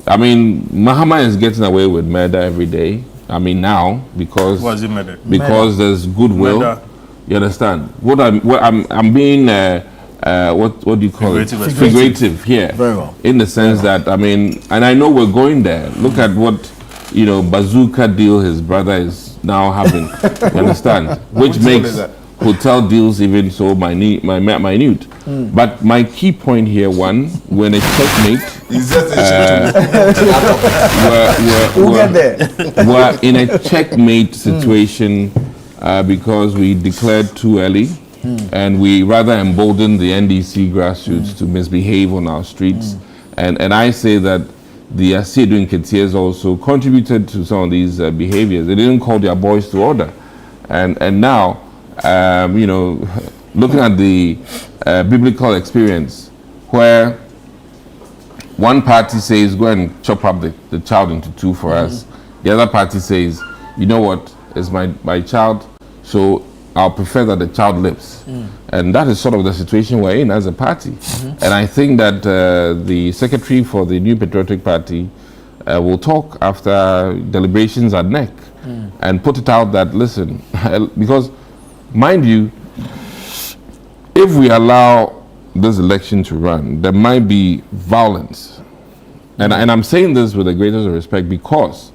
I mean, Mahama is getting away with murder every day. I mean, now because there's goodwill. Murder. You understand? What I'm being what do you call it? Figurative here. Very well. In the sense that, I mean, and I know we're going there. Look at what bazooka deal his brother is now having. You understand? Which makes hotel deals even so minute. But my key point here, one, when a checkmate, we're in a checkmate situation because we declared too early, and we rather emboldened the NDC grassroots to misbehave on our streets. And I say that the Asiedu Nketiahs also contributed to some of these behaviors. They didn't call their boys to order. And now, looking at the biblical experience where one party says, go and chop up the child into two for us. The other party says, you know what, it's my child, so I'll prefer that the child lives. And that is sort of the situation we're in as a party. And I think that the secretary for the New Patriotic Party will talk after deliberations at NEC and put it out that, listen, because mind you, if we allow this election to run, there might be violence. And I'm saying this with the greatest respect because,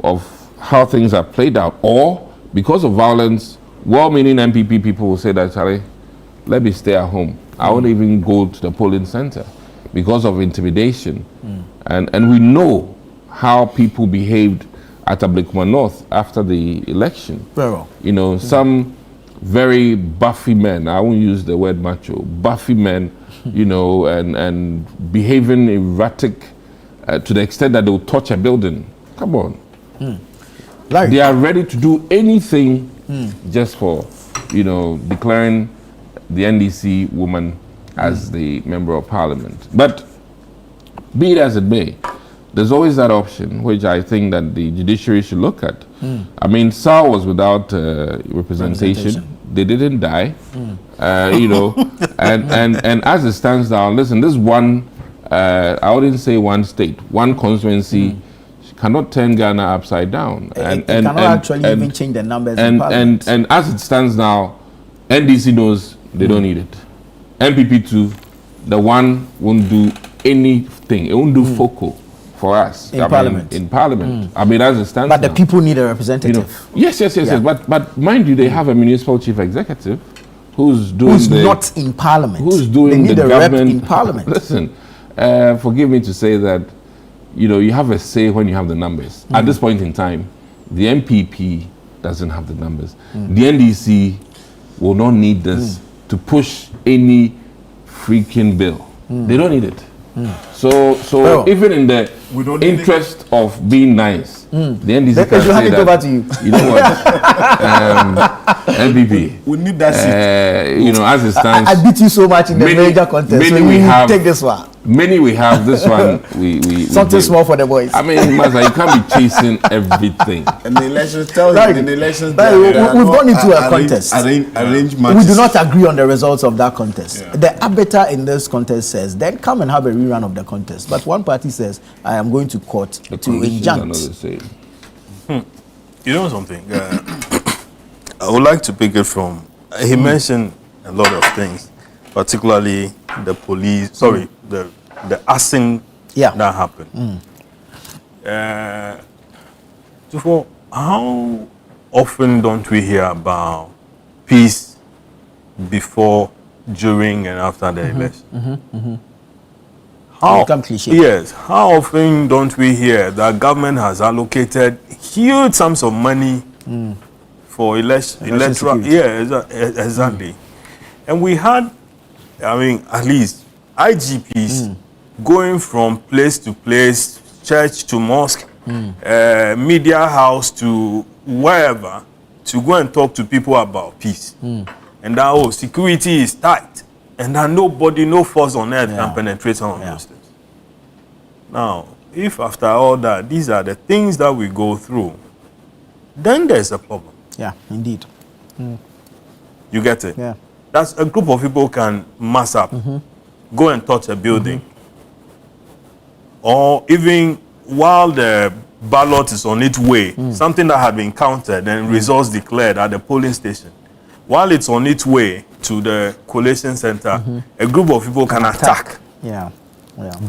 of how things are played out. Or because of violence, well-meaning MPP people will say that, Charlie, let me stay at home. I won't even go to the polling center because of intimidation. And we know how people behaved at Ablekuma North after the election. Very well. Some very buffy men, I won't use the word macho, buffy men, and behaving erratic to the extent that they'll touch a building. Come on. They are ready to do anything just for, declaring the NDC woman as the member of parliament. But be it as it may, there's always that option, which I think that the judiciary should look at. I mean, SAR was without representation. They didn't die, and as it stands now, listen, this one, I wouldn't say one state, one constituency cannot turn Ghana upside down. It cannot actually even change the numbers in parliament. And as it stands now, NDC knows they don't need it. MPP too, the one won't do anything. It won't do focal for us in parliament. In parliament, I mean, as it stands. But the people need a representative. Yes. But mind you, they have a municipal chief executive who's not in parliament. Who's doing they need the a government rep in parliament. Listen, forgive me to say that, you have a say when you have the numbers. At this point in time, the MPP doesn't have the numbers. The NDC will not need this to push any freaking bill. They don't need it. So even in the interest of being nice, the NDC can say that, to you. You know what, MPP, we need that seat. as it stands, I beat you so much in the major contest, so you take this one. Many we have, this one we something small for the boys. I mean, Maza, you can't be chasing everything. And the elections tell you, in the elections, we've gone into a contest. Arrange we do not agree on the results of that contest. Yeah. The arbiter in this contest says, then come and have a rerun of the contest. But one party says, I am going to court to injunct. You know something? I would like to pick it from, he mentioned a lot of things, particularly the police, the arson that happened. So how often don't we hear about peace before, during, and after the election? How, yes, how often don't we hear that government has allocated huge sums of money for electoral? Yeah, exactly. And we had, I mean, at least IGPs going from place to place, church to mosque, media house to wherever, to go and talk to people about peace. And that security is tight. And that nobody, no force on earth can penetrate on those things. Now, if after all that, these are the things that we go through, then there's a problem. Yeah, indeed. You get it? Yeah. That's a group of people can mass up, go and touch a building. Or even while the ballot is on its way, something that had been counted and results declared at the polling station, while it's on its way to the collation center, a group of people can attack,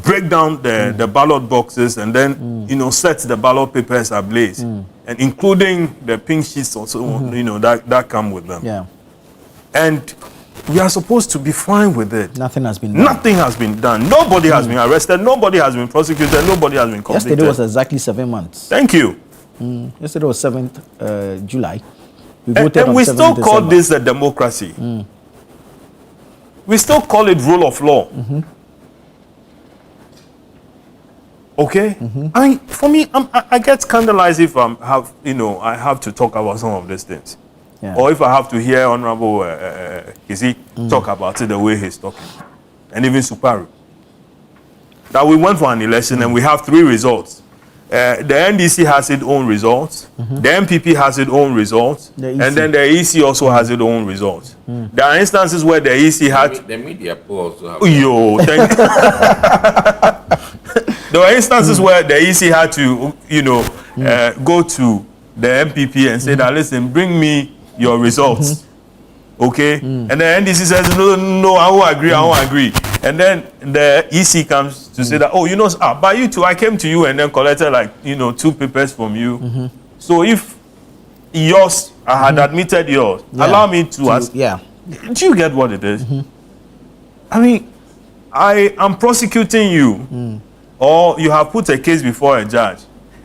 break down the ballot boxes, and then set the ballot papers ablaze, and including the pink sheets also, that come with them. Yeah. And we are supposed to be fine with it. Nothing has been done. Nothing has been done. Nobody has been arrested. Nobody has been prosecuted. Nobody has been convicted. Yesterday was exactly 7 months. Thank you. Yesterday was 7th July. And we still call this a democracy. We still call it rule of law. Okay? For me, I get scandalized if I have to talk about some of these things. Yeah. Or if I have to hear Honorable talk about it the way he's talking. And even Suparu. That we went for an election and we have 3 results. The NDC has its own results. The MPP has its own results. And then the EC also has its own results. There are instances where the EC had... The media also have... thank There were instances where the EC had to, go to the MPP and say that, listen, bring me your results. Okay? And the NDC says, no, I won't agree. And then the EC comes to say that, but you two, I came to you and then collected 2 papers from you. So if yours, I had admitted yours, allow me to ask. Yeah. Do you get what it is? I mean, I am prosecuting you, or you have put a case before a judge.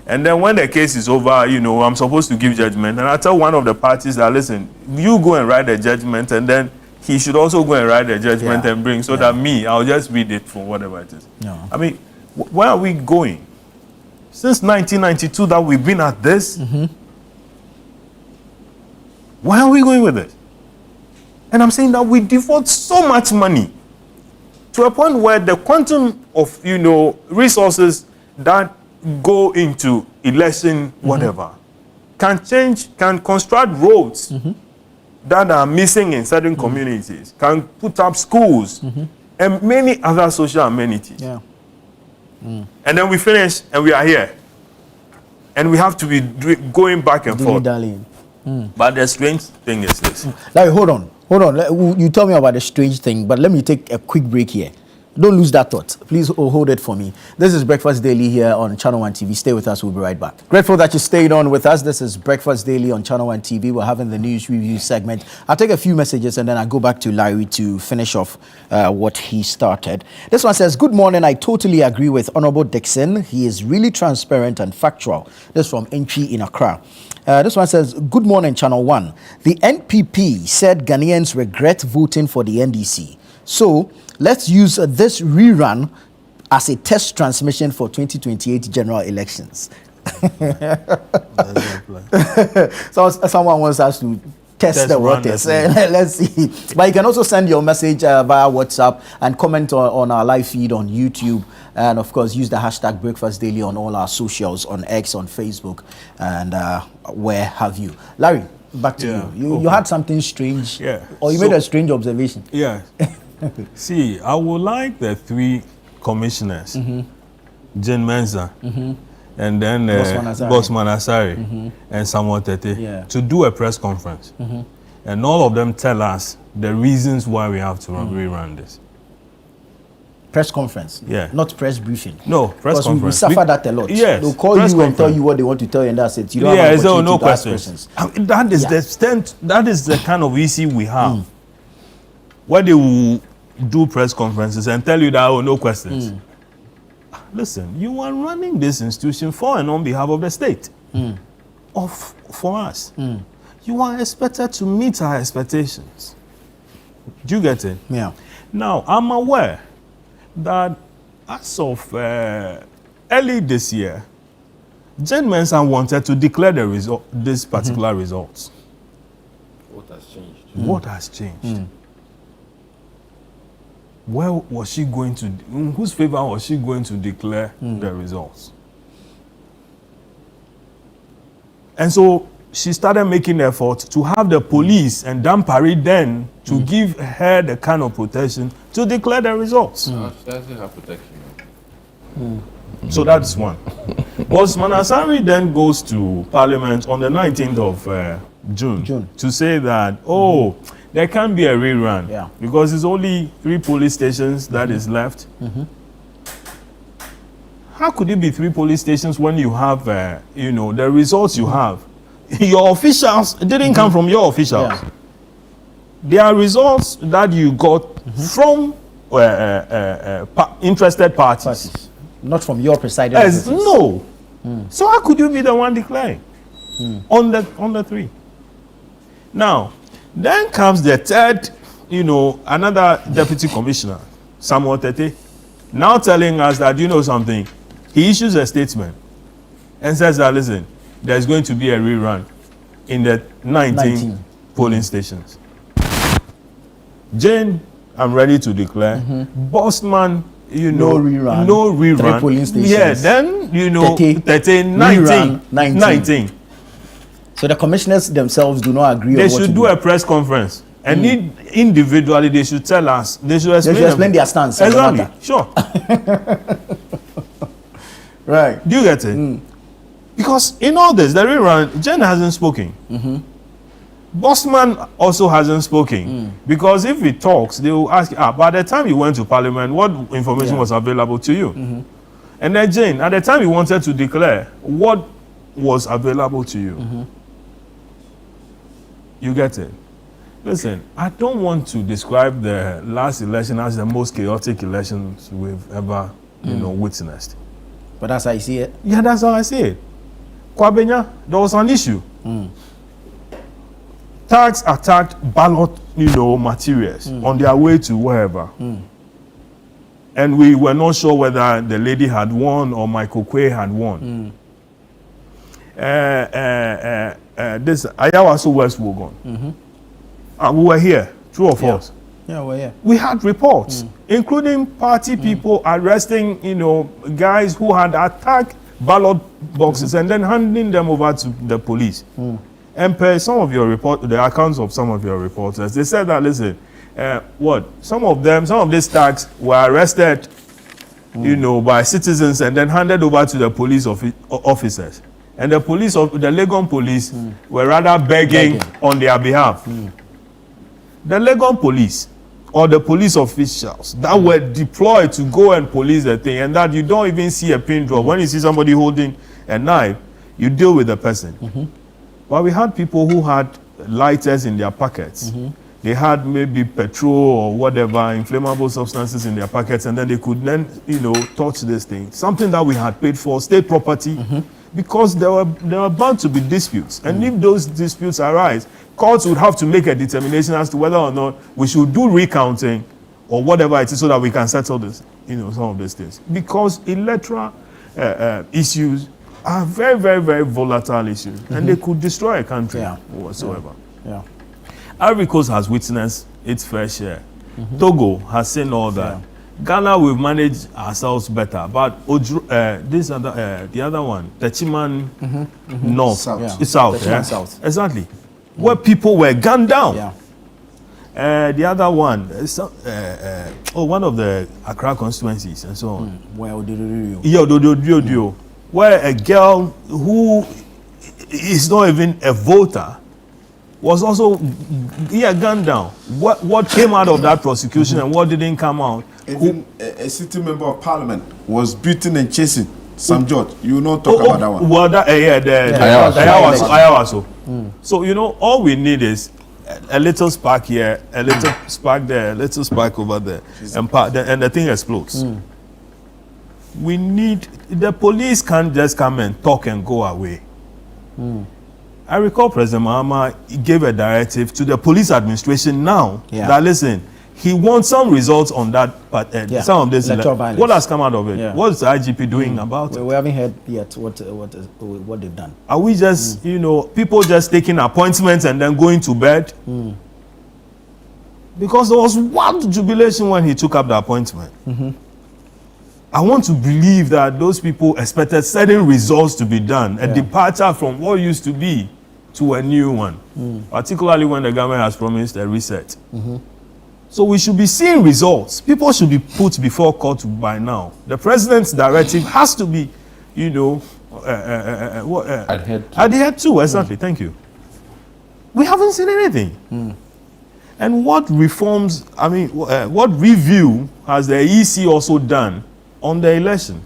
And then when the case is over, I'm supposed to give judgment. And I tell one of the parties that, listen, you go and write the judgment, and then he should also go and write the judgment and bring, so that I'll just read it for whatever it is. No. I mean, where are we going? Since 1992 that we've been at this, where are we going with it? And I'm saying that we devote so much money to a point where the quantum of, resources that go into election, whatever, can construct roads that are missing in certain communities, can put up schools, and many other social amenities. Yeah. And then we finish and we are here. And we have to be going back and forth. But the strange thing is this. Hold on. You tell me about the strange thing, but let me take a quick break here. Don't lose that thought. Please hold it for me. This is Breakfast Daily here on ChannelOne TV. Stay with us. We'll be right back. Grateful that you stayed on with us. This is Breakfast Daily on ChannelOne TV. We're having the news review segment. I'll take a few messages and then I'll go back to Larry to finish off what he started. This one says, good morning. I totally agree with Honorable Dixon. He is really transparent and factual. This from Entry in Accra. This one says, good morning, Channel 1. The NPP said Ghanaians regret voting for the NDC. So let's use this rerun as a test transmission for 2028 general elections. So someone wants us to test the waters. Let's see. But you can also send your message via WhatsApp and comment on our live feed on YouTube. And of course, use the hashtag Breakfast Daily on all our socials, on X, on Facebook, and where have you. Larry, back to you. You had something strange. Yeah. Or you made a strange observation. Yeah. See, I would like the 3 commissioners, Jane Mensah, and then Bosman Asari, and Samuel Tete, to do a press conference. And all of them tell us the reasons why we have to rerun this. Press conference, not press briefing. No, press conference. We suffer that a lot. Yes, they'll call you and tell you what they want to tell you, and that's it. You don't have no questions. That is the extent. That is the kind of issue we have, where they will do press conferences and tell you that no questions. Listen, you are running this institution for and on behalf of the state, for us. You are expected to meet our expectations. Do you get it? Yeah. Now, I'm aware that as of early this year, Jane Mensah wanted to declare the result, this particular results. What has changed? What has changed? Where was she going to, in whose favor was she going to declare the results? And so she started making effort to have the police and Dampari then to give her the kind of protection to declare the results. She doesn't have protection. So that's one. Bosman Asari then goes to Parliament on the 19th of June to say that, there can be a rerun because it's only 3 police stations that is left. How could it be 3 police stations when you have, the results you have? Your officials didn't come from your officials. There are results that you got from interested parties. Not from your presiding officers. No. So how could you be the one declaring on the 3? Now, then comes the 3rd, another deputy commissioner, Samuel Tete, now telling us that, something, he issues a statement and says that, listen, there's going to be a rerun in the 19 polling stations. Jane, I'm ready to declare. Bosman, no rerun. No rerun. 3 polling stations. Yeah, then, 19. So the commissioners themselves do not agree They on what should do a press conference. And individually, they should tell us. They should explain their stance. Exactly. Sure. Right. Do you get it? Because in all this, the rerun, Jen hasn't spoken. Bosman also hasn't spoken. Because if he talks, they will ask, by the time you went to Parliament, what information was available to you? And then Jane, at the time you wanted to declare, what was available to you? You get it? Listen, I don't want to describe the last election as the most chaotic elections we've ever, witnessed. But that's how you see it? Yeah, that's how I see it. Kwabenya, there was an issue. Tags attacked ballot, materials on their way to wherever. And we were not sure whether the lady had won or Michael Quay had won. This Ayawaso West Wogon. We were here, 2 of us. Yeah, we're here. We had reports, including party people arresting, guys who had attacked ballot boxes and then handing them over to the police. And per some of your the accounts of some of your reporters, they said that, listen, some of these tags were arrested, by citizens and then handed over to the police officers. And the Legon police were rather begging on their behalf. The Legon police or the police officials that were deployed to go and police the thing, and that you don't even see a pin drop. When you see somebody holding a knife, you deal with the person. But we had people who had lighters in their pockets. They had maybe petrol or whatever, inflammable substances in their pockets, and then they could then, touch this thing. Something that we had paid for, state property, because there were bound to be disputes. And if those disputes arise, courts would have to make a determination as to whether or not we should do recounting or whatever it is so that we can settle this, some of these things. Because electoral issues are very, very, very volatile issues, and they could destroy a country whatsoever. Ivory Coast has witnessed its fair share. Togo has seen all that. Ghana, we've managed ourselves better, but the other one, Techiman North, South, South. Exactly, where people were gunned down. The other one, one of the Accra constituencies and so on. Where a girl who is not even a voter was also gunned down. What came out of that prosecution and what didn't come out? Even a sitting member of parliament was beaten and chasing Sam George. You will not talk about that one. Well, Ayawaso. So, all we need is a little spark here, a little spark there, a little spark over there, and the thing explodes. We need, the police can't just come and talk and go away. I recall President Mahama gave a directive to the police administration now that, listen, he wants some results on that, but some of this. What has come out of it? What is the IGP doing about it? We haven't heard yet what they've done. Are we just, people just taking appointments and then going to bed? Because there was wild jubilation when he took up the appointment. I want to believe that those people expected certain results to be done, a departure from what used to be to a new one, particularly when the government has promised a reset. So we should be seeing results. People should be put before court by now. The president's directive has to be, adhered to. Exactly. Thank you. We haven't seen anything. And what reforms, what review has the EC also done on the election?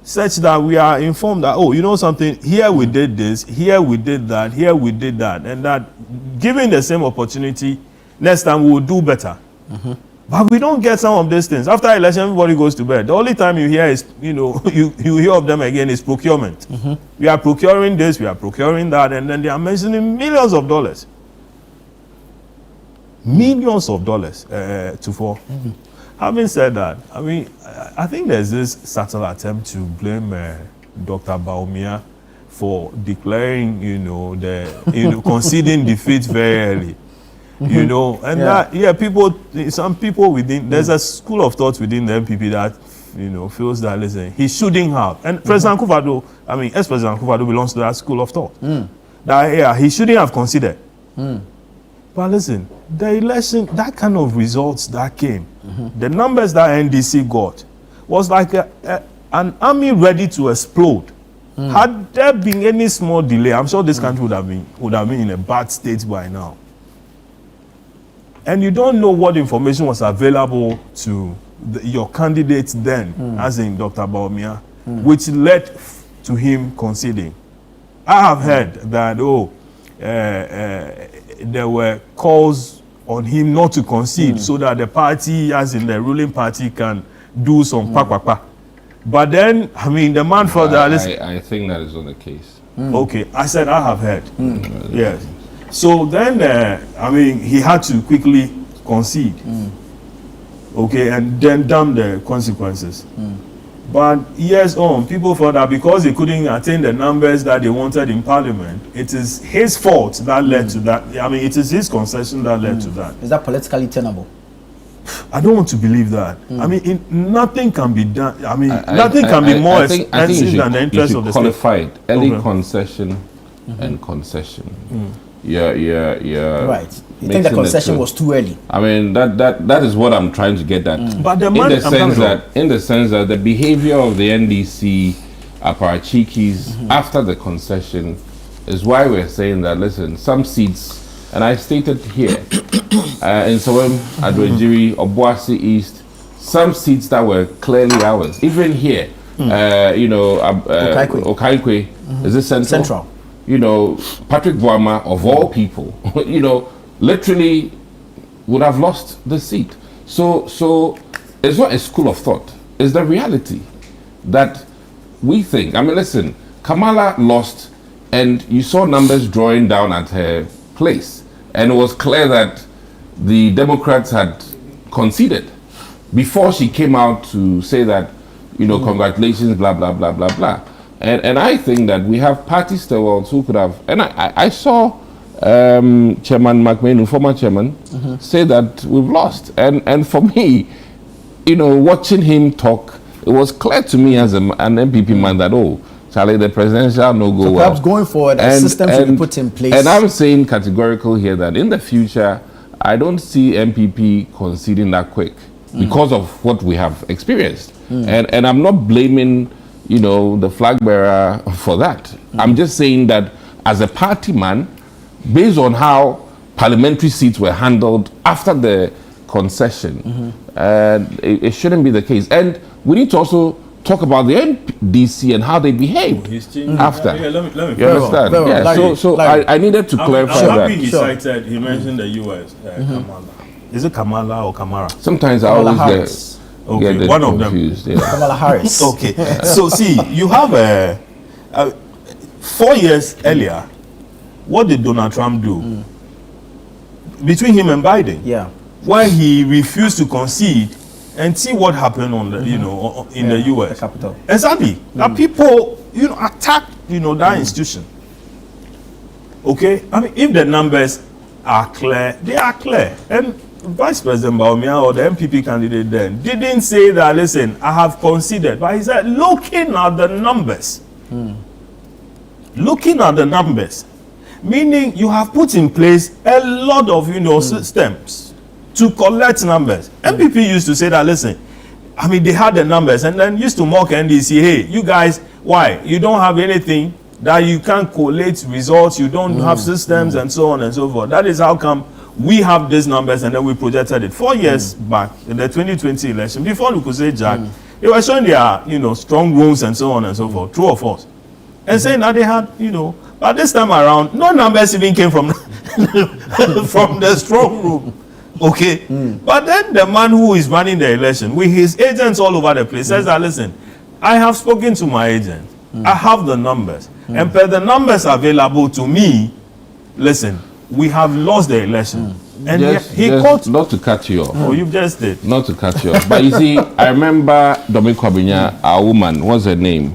Such that we are informed that, something, here we did this, here we did that, here we did that, and that given the same opportunity, next time we will do better. But we don't get some of these things. After election, everybody goes to bed. The only time you hear is, you hear of them again is procurement. We are procuring this, we are procuring that, and then they are mentioning millions of dollars. Millions of dollars to fall. Having said that, I think there's this subtle attempt to blame Dr. Baumia for declaring, conceding defeat very early. Some people within, there's a school of thought within the MPP that, feels that, listen, he shouldn't have. And President Akufo-Addo, ex-President Akufo-Addo belongs to that school of thought. That, he shouldn't have considered. But listen, the election, that kind of results that came, the numbers that NDC got was like an army ready to explode. Had there been any small delay, I'm sure this country would have been in a bad state by now. And you don't know what information was available to your candidates then, as in Dr. Baumia, which led to him conceding. I have heard that, there were calls on him not to concede so that the party, as in the ruling party, can do some pa. But then, the man felt that... I think that is not the case. Okay, I said I have heard. Yes. So then, he had to quickly concede. Okay, and then damn the consequences. But years on, people thought that because they couldn't attain the numbers that they wanted in Parliament, it is his fault that led to that. It is his concession that led to that. Is that politically tenable? I don't want to believe that. Nothing can be done. Nothing can be more expensive than the interest of the state. Qualified early concession and concession. Right. You think the concession was too early? That is what I'm trying to get at. But in the sense that the behaviour of the NDC Aparachikis after the concession is why we're saying that, listen, some seats, and I stated here in Sowem, Adwejiri, Obuasi East, some seats that were clearly ours. Even here, Okaikwe, is this Central? Patrick Boama, of all people, literally would have lost the seat. So it's not a school of thought. It's the reality that we think. Listen, Kamala lost, and you saw numbers drawing down at her place. And it was clear that the Democrats had conceded before she came out to say that, congratulations, blah, blah, blah, blah, blah. And I think that we have party stewards who could have, and I saw Chairman McMahon, former chairman, say that we've lost. And for me, you know, watching him talk, it was clear to me as an MPP man that, Charlie, the presidential no go. So perhaps going forward, a system should be put in place. And I'm saying categorical here that in the future, I don't see MPP conceding that quick because of what we have experienced. And I'm not blaming, you know, the flag bearer for that. I'm just saying that as a party man, based on how parliamentary seats were handled after the concession, it shouldn't be the case. And we need to also talk about the NDC and how they behaved after. Yeah, let me you understand? Yeah. So I needed to clarify that. He cited, he mentioned the US, Kamala. Is it Kamala or Kamara? Sometimes I always get one confused. of them. Yeah. Kamala Harris. Okay. So see, you have 4 years earlier, what did Donald Trump do? Between him and Biden. Yeah. Where he refused to concede and see what happened on the, you know, in the US. The capital. Exactly. Now people, you know, attack, you know, that institution. Okay? I mean, if the numbers are clear, they are clear. And Vice President Bawumia or the MPP candidate then didn't say that, listen, I have conceded. But he said, looking at the numbers, looking at the numbers, meaning you have put in place a lot of, you know, systems to collect numbers. MPP used to say that, listen, I mean, they had the numbers and then used to mock NDC, hey, you guys, why? You don't have anything that you can't collate results, you don't have systems and so on and so forth. That is how come we have these numbers and then we projected it. 4 years back in the 2020 election, before we could say Jack, they were showing their, you know, strong rooms and so on and so forth, true or false. And saying that they had, you know, but this time around, no numbers even came from, from the strong room. Okay, but then the man who is running the election with his agents all over the place says that, listen, I have spoken to my agent, I have the numbers, and per the numbers available to me, listen, we have lost the election. And he caught. Not to cut you off. Oh, you just did. Not to cut you off. But you see, I remember Dominic Kwabinya, our woman, what's her name?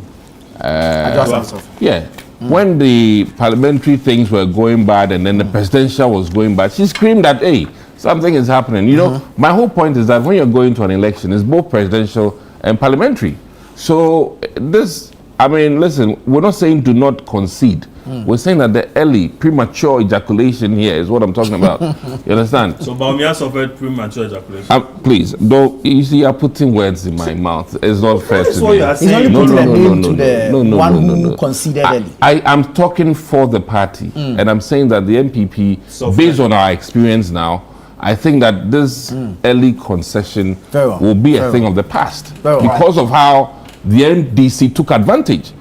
Yeah. When the parliamentary things were going bad and then the presidential was going bad, she screamed that, hey, something is happening. You know, my whole point is that when you're going to an election, it's both presidential and parliamentary. So this, I mean, listen, we're not saying do not concede. We're saying that the early premature ejaculation here is what I'm talking about. You understand? So Bawumia suffered premature ejaculation. Please, don't. You see, you're putting words in my mouth. It's not fair to me. He's only putting a name to the one who conceded early. I'm talking for the party, and I'm saying that the MPP, based on our experience now, I think that this early concession will be a thing of the past because of how the NDC took advantage.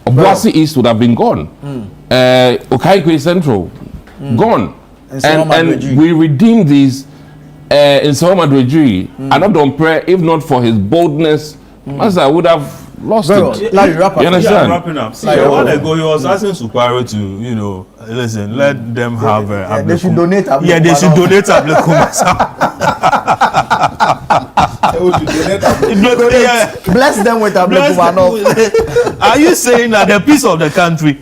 Obuasi East would have been gone. Okaikwe Central, gone. And we redeemed these in Sawamadwejiri. Another prayer, if not for his boldness, Master would have lost it. Like, you understand? Yeah, wrapping up. See, a while ago, he was asking Supari to, you know, listen, let them have they should donate Ablekum. Yeah, they should donate Ablekum. Bless them with Ablekum. Are you saying that the peace of the country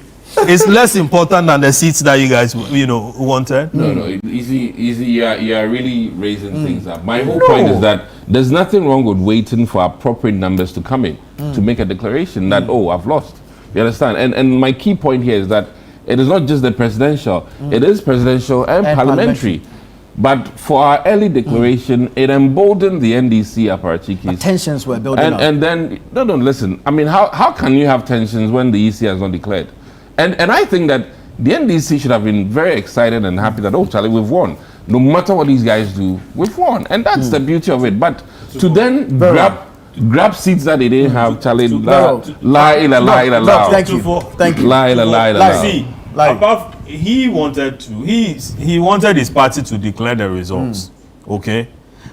is less important than the seats that you guys, you know, wanted? No. Easy. You are really raising things up. My whole point is that there's nothing wrong with waiting for appropriate numbers to come in to make a declaration that, I've lost. You understand? And my key point here is that it is not just the presidential, it is presidential and parliamentary. But for our early declaration, it emboldened the NDC apparatchikis. Tensions were building up. And then, no, listen. I mean, how can you have tensions when the EC has not declared? And I think that the NDC should have been very excited and happy that, Charlie, we've won. No matter what these guys do, we've won. And that's the beauty of it. But to then grab seats that they didn't have, Charlie, lie. Thank you. See, above, he wanted his party to declare the results. Okay?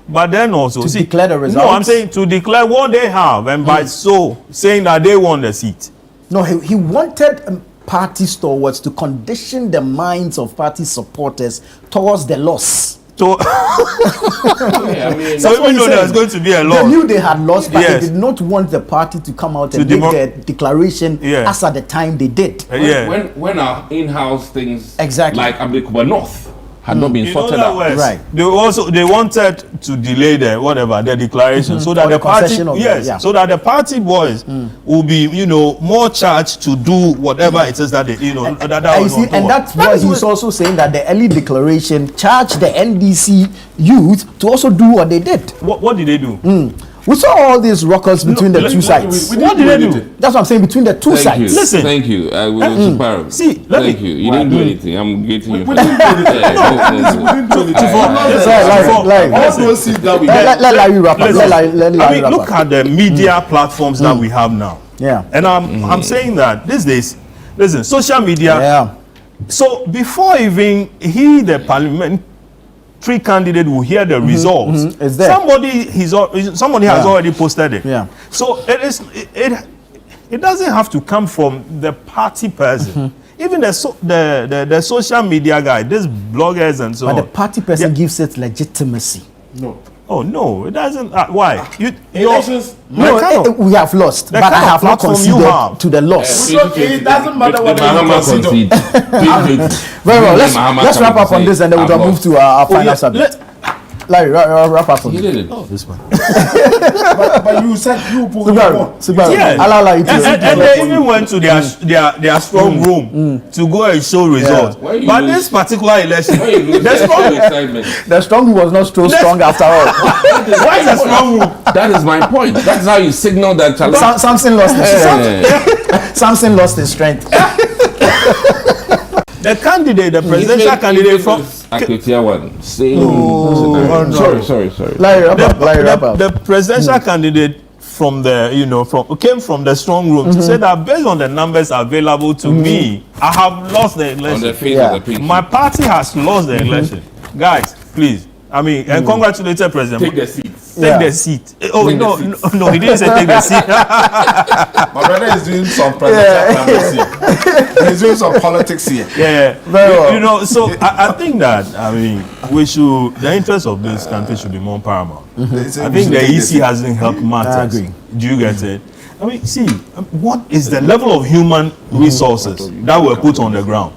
But then also, declare the results? No, I'm saying to declare what they have, and by so saying that they won the seat. No, he wanted party stalwarts to condition the minds of party supporters towards the loss So, so even though there was going to be a loss, they knew they had lost, but Yes. they did not want the party to come out and To make their declaration Yeah. as at the time they did. When our in-house things Exactly. like Ablekuba North had not been You know sorted that out. West, Right. they wanted to delay the declaration so that Or the the party concession of so that the party boys will be more charged to do whatever it is that they And you see, and that's why he's also saying that the early declaration charged the NDC youth to also do what they did. What did they do? We saw all these ruckus between the two sides. What did they do? That's what I'm saying, between the two Thank sides. you. Listen. Thank you. See, let Thank me- you. You didn't do anything. I'm getting you. We didn't do anything. All those seats that we Let Larry wrap up. Listen, Let Larry wrap look up. at the media platforms that we have now. Yeah. And I'm saying that these days, listen, social media. Yeah. So before even the parliamentary candidate will hear the results, It's there. somebody has already posted it. Yeah. So it doesn't have to come from the party person. Even the social media guy, these bloggers and so But on. the party person gives it legitimacy. No. Oh no, it doesn't. Why? Elections. We have lost, the but I kind of have not platform you conceded have. to the loss. It doesn't matter what Mahama you concede. Very well, Mahama let's wrap up on this and then we'll move to our final yeah, subject. Larry, wrap up on You this. did it. This one. but you said you put Subaru, Yes. I'll allow you to. And they even went to their strong room to go and show results. Why you But lose- this particular election, Why you lose the that strong, excitement? The strong room was not so strong after all. why is the strong room? That is my point. That's how you signal that challenge. Samson lost his strength. Samson lost his strength. The candidate, the presidential candidate from Akutia one. Same. no. Sorry. Larry, wrap up. the presidential candidate from came from the strong room to say that based on the numbers available to me, I have lost the On the election. face Yeah. of the pink. My party has lost the election. Guys, please. I mean, and congratulated President. Take the seats. Yeah. Take the seat. Oh Take the no, seat. no, he didn't say take the seat. My brother is doing some presidential canvassing. He's doing some politics here. Yeah, Very well. you know. So I think that we should. The interest of this country should be more paramount. I think the EC hasn't helped matters. I agree. Do you get it? I mean, see, what is the level of human resources that were put on the ground?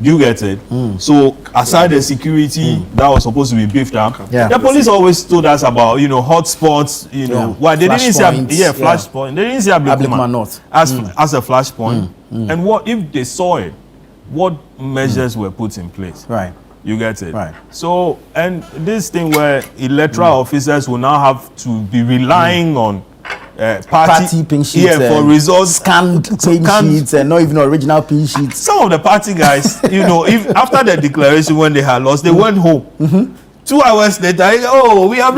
Do you get it? So aside the security that was supposed to be beefed up, Yeah. the police always told us about hotspots. Why they Flash didn't points. say flash point. They didn't say Ablekuma North. as a flash point. And what if they saw it? What measures were put in place? Right. You get it? Right. So, and this thing where electoral officers will now have to be relying on Party pin sheets. for results. Scanned pin sheets and not even original pin sheets. Some of the party guys, if after the declaration when they had lost, they went home. 2 hours later, we have.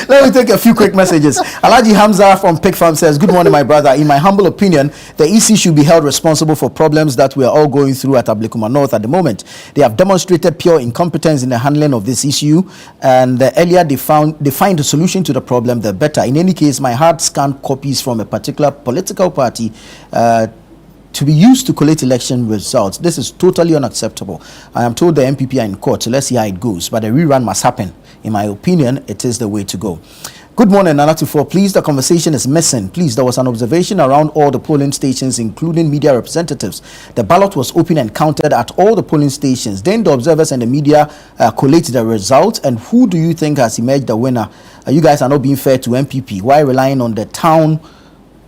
Let me take a few quick messages. Alaji Hamza from Pig Farm says, good morning, my brother. In my humble opinion, the EC should be held responsible for problems that we are all going through at Ablekuma North at the moment. They have demonstrated pure incompetence in the handling of this issue, and the earlier they find a solution to the problem, the better. In any case, my hard scanned copies from a particular political party to be used to collate election results. This is totally unacceptable. I am told the MPP are in court, so let's see how it goes. But a rerun must happen. In my opinion, it is the way to go. Good morning, Nana24. Please, the conversation is missing. Please, there was an observation around all the polling stations, including media representatives. The ballot was open and counted at all the polling stations. Then the observers and the media collate the results. And who do you think has emerged the winner? You guys are not being fair to MPP. Why relying on the town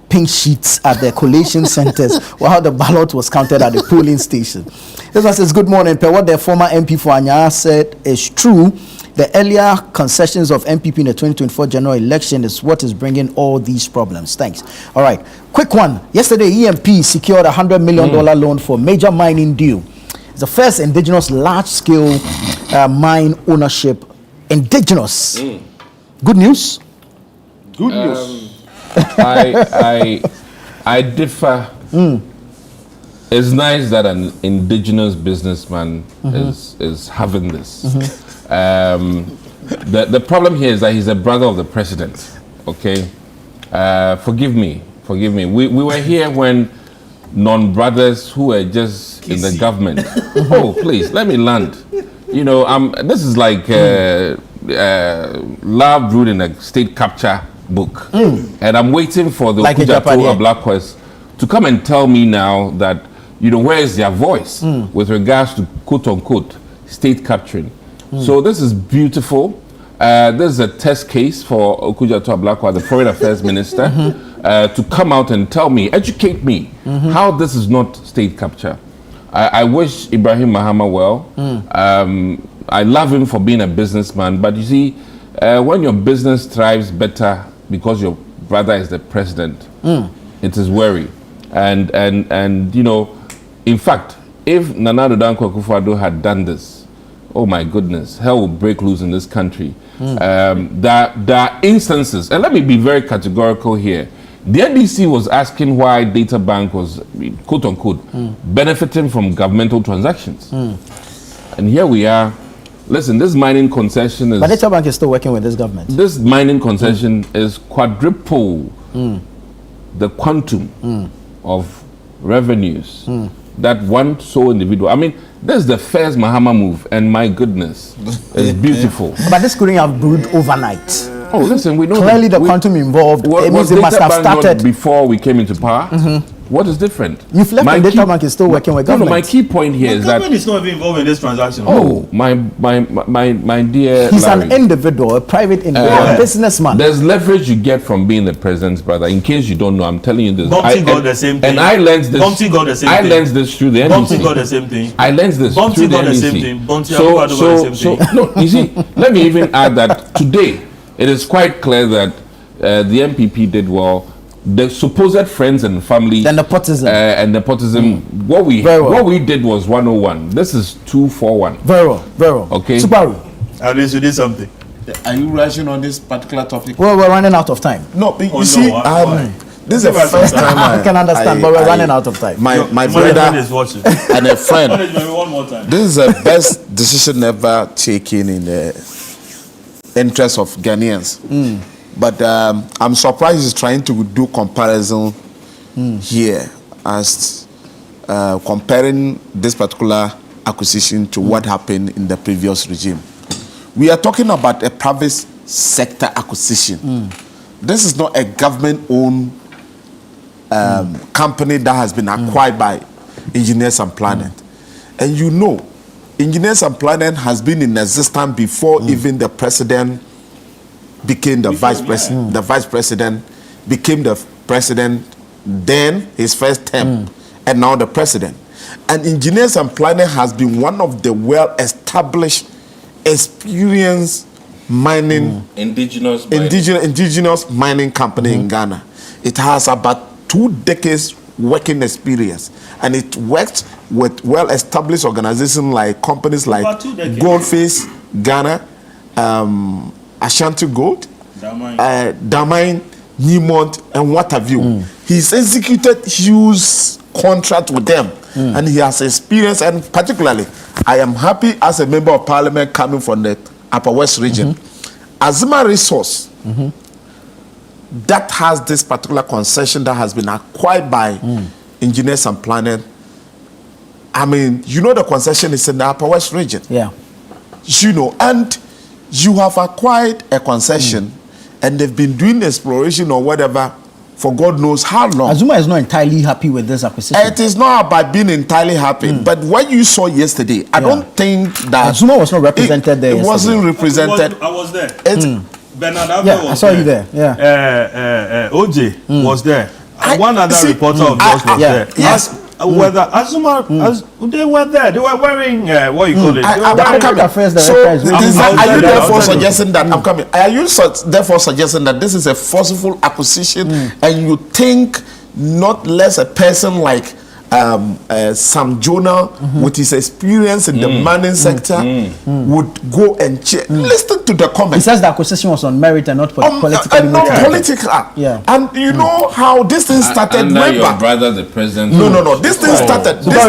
pink sheets at the collation centers while the ballot was counted at the polling station? This one says, good morning, per what the former MP for Anya said is true. The earlier concessions of MPP in the 2024 general election is what is bringing all these problems. Thanks. All right, quick one. Yesterday, EMP secured a $100 million loan for major mining deal. It's the first indigenous large-scale mine ownership. Indigenous. Good news? Good news. I differ. It's nice that an indigenous businessman is having this. The problem here is that he's a brother of the president. Okay, forgive me. We were here when non-brothers who were just in the government. Oh, please let me land. you know, this is like love brewed in a state capture book, and I'm waiting for the like Okujato Ablakwas to come and tell me now that, you know, where is their voice with regards to quote unquote state capturing. So this is beautiful. This is a test case for Okujato Ablakwa, the Foreign Affairs Minister, to come out and tell me, educate me, how this is not state capture. I wish Ibrahim Mahama well. I love him for being a businessman, but you see, when your business thrives better because your brother is the president, it is worry. And you know, in fact, if Nana Addo Dankwa Akufo-Addo had done this, oh my goodness, hell will break loose in this country. There are instances, and let me be very categorical here. The NDC was asking why Data Bank was, quote unquote, benefiting from governmental transactions. And here we are. Listen, this mining concession is... But Data Bank is still working with this government. This mining concession is quadruple the quantum of revenues that one sole individual. I mean, this is the first Mahama move, and my goodness, it's beautiful. But this couldn't have brewed overnight. Oh, listen, we know clearly the quantum involved. It means they must have started before we came into power. What is different? You've left the Data Bank is still working with government. No, my key point here is that government is not even involved in this transaction. Oh, my dear. He's Larry, an individual, a private individual, a businessman. There's leverage you get from being the president's brother. In case you don't know, I'm telling you this. Bumpty got the same thing. And I learned this. Bumpty got the same I thing. learned this through the NDC. Bumpty got the same thing. I learned this Bumpty through the got the NDC. same thing. Bumpty got the same thing. No, you see, let me even add that today it is quite clear that the MPP did well. The supposed friends and family, then nepotism, what we did was 101. This is 241. Very well. Okay. Subaru. At least you did something. Are you rushing on this particular topic? Well, we're running out of time. No, but you see, this is the first time I can understand, but we're running out of time. My brother is watching. and a friend. One more time. This is the best decision ever taken in the interest of Ghanaians. But I'm surprised he's trying to do comparison here as comparing this particular acquisition to what happened in the previous regime. We are talking about a private sector acquisition. This is not a government-owned company that has been acquired by Engineers and Planning. And you know, Engineers and Planning has been in existence before even the president became the vice president. The vice president became the president, then his first term, and now the president. And Engineers and Planning has been one of the well-established, experienced mining indigenous mining company in Ghana. It has about 2 decades working experience, and it worked with well-established organizations like companies like Goldface Ghana, Ashanti Gold, Damine, Newmont, and what have you. He's executed huge contract with them, and he has experience. And particularly, I am happy as a member of parliament coming from the Upper West region. Azima Resource that has this particular concession that has been acquired by Engineers and Planning. I mean, you know, the concession is in the Upper West region. Yeah. You know, and you have acquired a concession and they've been doing exploration or whatever for God knows how long. Azuma is not entirely happy with this acquisition. It is not about being entirely happy, but what you saw yesterday, I don't think that Azuma was not represented there. It wasn't represented. I was there. Bernard yeah, I saw you there. Yeah. OJ was there. One other reporter of yours was there. Yes. Whether Azuma, they were there. They were wearing what you call it. I'm coming. So, are you therefore suggesting that I'm coming? Are you therefore suggesting that this is a forceful acquisition, and you think not less a person like Sam Jonah with his experience in the mining sector would go and check? Listen to the comments. He says the acquisition was on merit and not politically motivated. Not political. Yeah. And you know how this thing started way back. Your brother, the president. No. This thing started. So this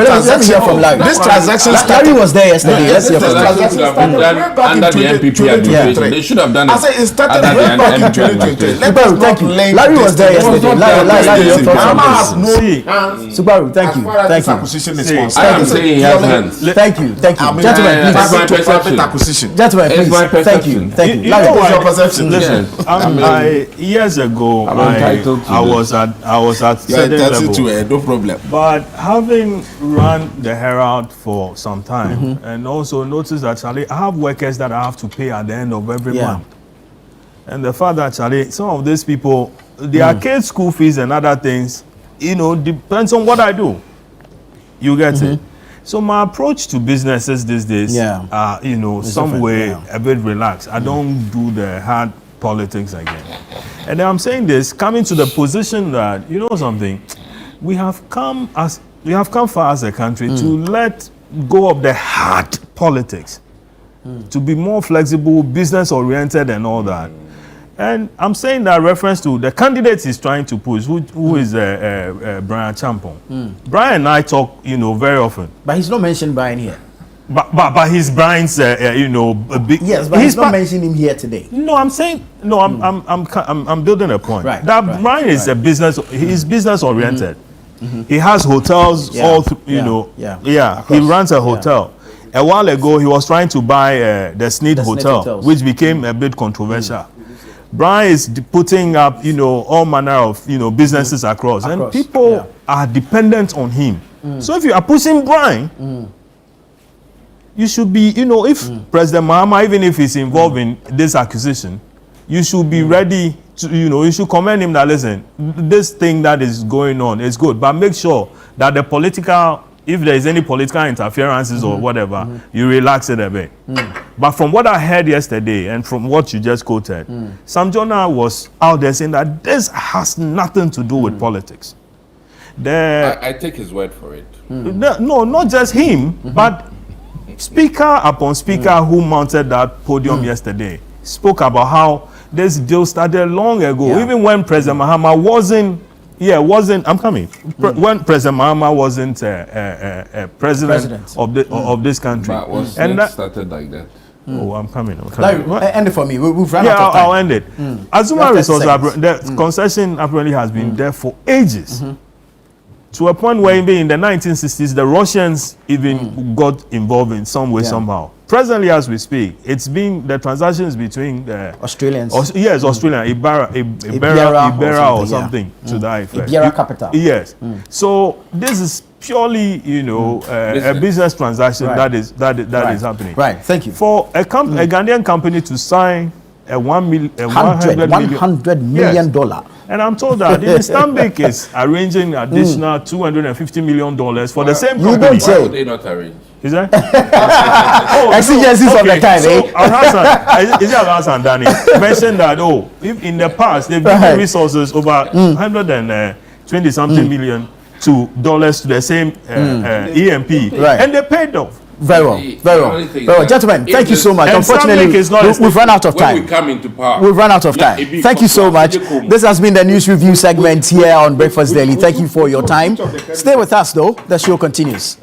transaction started. Larry was there yesterday. Let's hear from Larry. Under the MPP administration. They should have done it. I say it started way back in 2023. Thank you. Larry was there yesterday. Larry, Subaru, thank you. Thank you. As far as Thank this you. acquisition is See, concerned, I am saying he has hands. Thank you. Thank you. I mean, Gentlemen, please. that's my to private perception. acquisition. Gentlemen, It's please. my Thank you. perception. Thank you. You Larry, know What's what? your perception? Listen, Yes. years ago, I'm entitled to I this. was at You're certain entitled level. to it, no problem. But having run the Herald for some time, and also notice that Charlie, I have workers that I have to pay at the end of every month. And the fact that Charlie, some of these people, their kids' school fees and other things, depends on what I do. You get it? So my approach to businesses these days, some way a bit relaxed. I don't do the hard politics again. And I'm saying this, coming to the position that, something, we have come far as a country to let go of the hard politics, to be more flexible, business oriented and all that. And I'm saying that reference to the candidates he's trying to push, who is Brian Champon. Brian and I talk, very often. But he's not mentioned Brian here. But he's Brian's, a big. Yes, but he's not mentioning him here today. No, I'm saying no. I'm building a point. Right. That Brian is a business. He's business oriented. He has hotels all through. He runs a hotel. A while ago, he was trying to buy the Sneed Hotel, which became a bit controversial. Brian is putting up, all manner of, businesses across. And people are dependent on him. So if you are pushing Brian, you should be, if President Mahama, even if he's involved in this acquisition, you should be ready to, you should commend him that, listen, this thing that is going on is good, but make sure that the political, if there is any political interferences or whatever, you relax it a bit. But from what I heard yesterday and from what you just quoted, Sam Jonah was out there saying that this has nothing to do with politics. I take his word for it. No, not just him, but speaker upon speaker who mounted that podium yesterday spoke about how this deal started long ago, even when President Mahama wasn't. I'm coming. When President Mahama wasn't president of this country, But was and that started like that? Oh, I'm coming. End it for me. We've run out of time. I'll end it. Azuma Resource, the concession apparently has been there for ages. To a point where even in the 1960s, the Russians even got involved in some way, somehow. Presently, as we speak, it's been the transactions between the Australians. Australian, Ibera or something to that effect. Ibera Capital. Yes. So this is purely, a business transaction that is happening. Right. Thank you. For a Ghanaian company to sign a $100 million. Yes. And I'm told that the Stanbic is arranging additional $250 million for the same company. You don't say. Why would they not arrange? Is that? Exigencies of the time, so Al-Hassan Dani mentioned that, if in the past they've given resources over 120 something million to the same EMP, and they paid off. Very well. Gentlemen, thank you so much. Unfortunately, we've run out of time. When we come into power, we've run out of time. Thank you so much. This has been the news review segment here on Breakfast Daily. Thank you for your time. Stay with us, though. The show continues.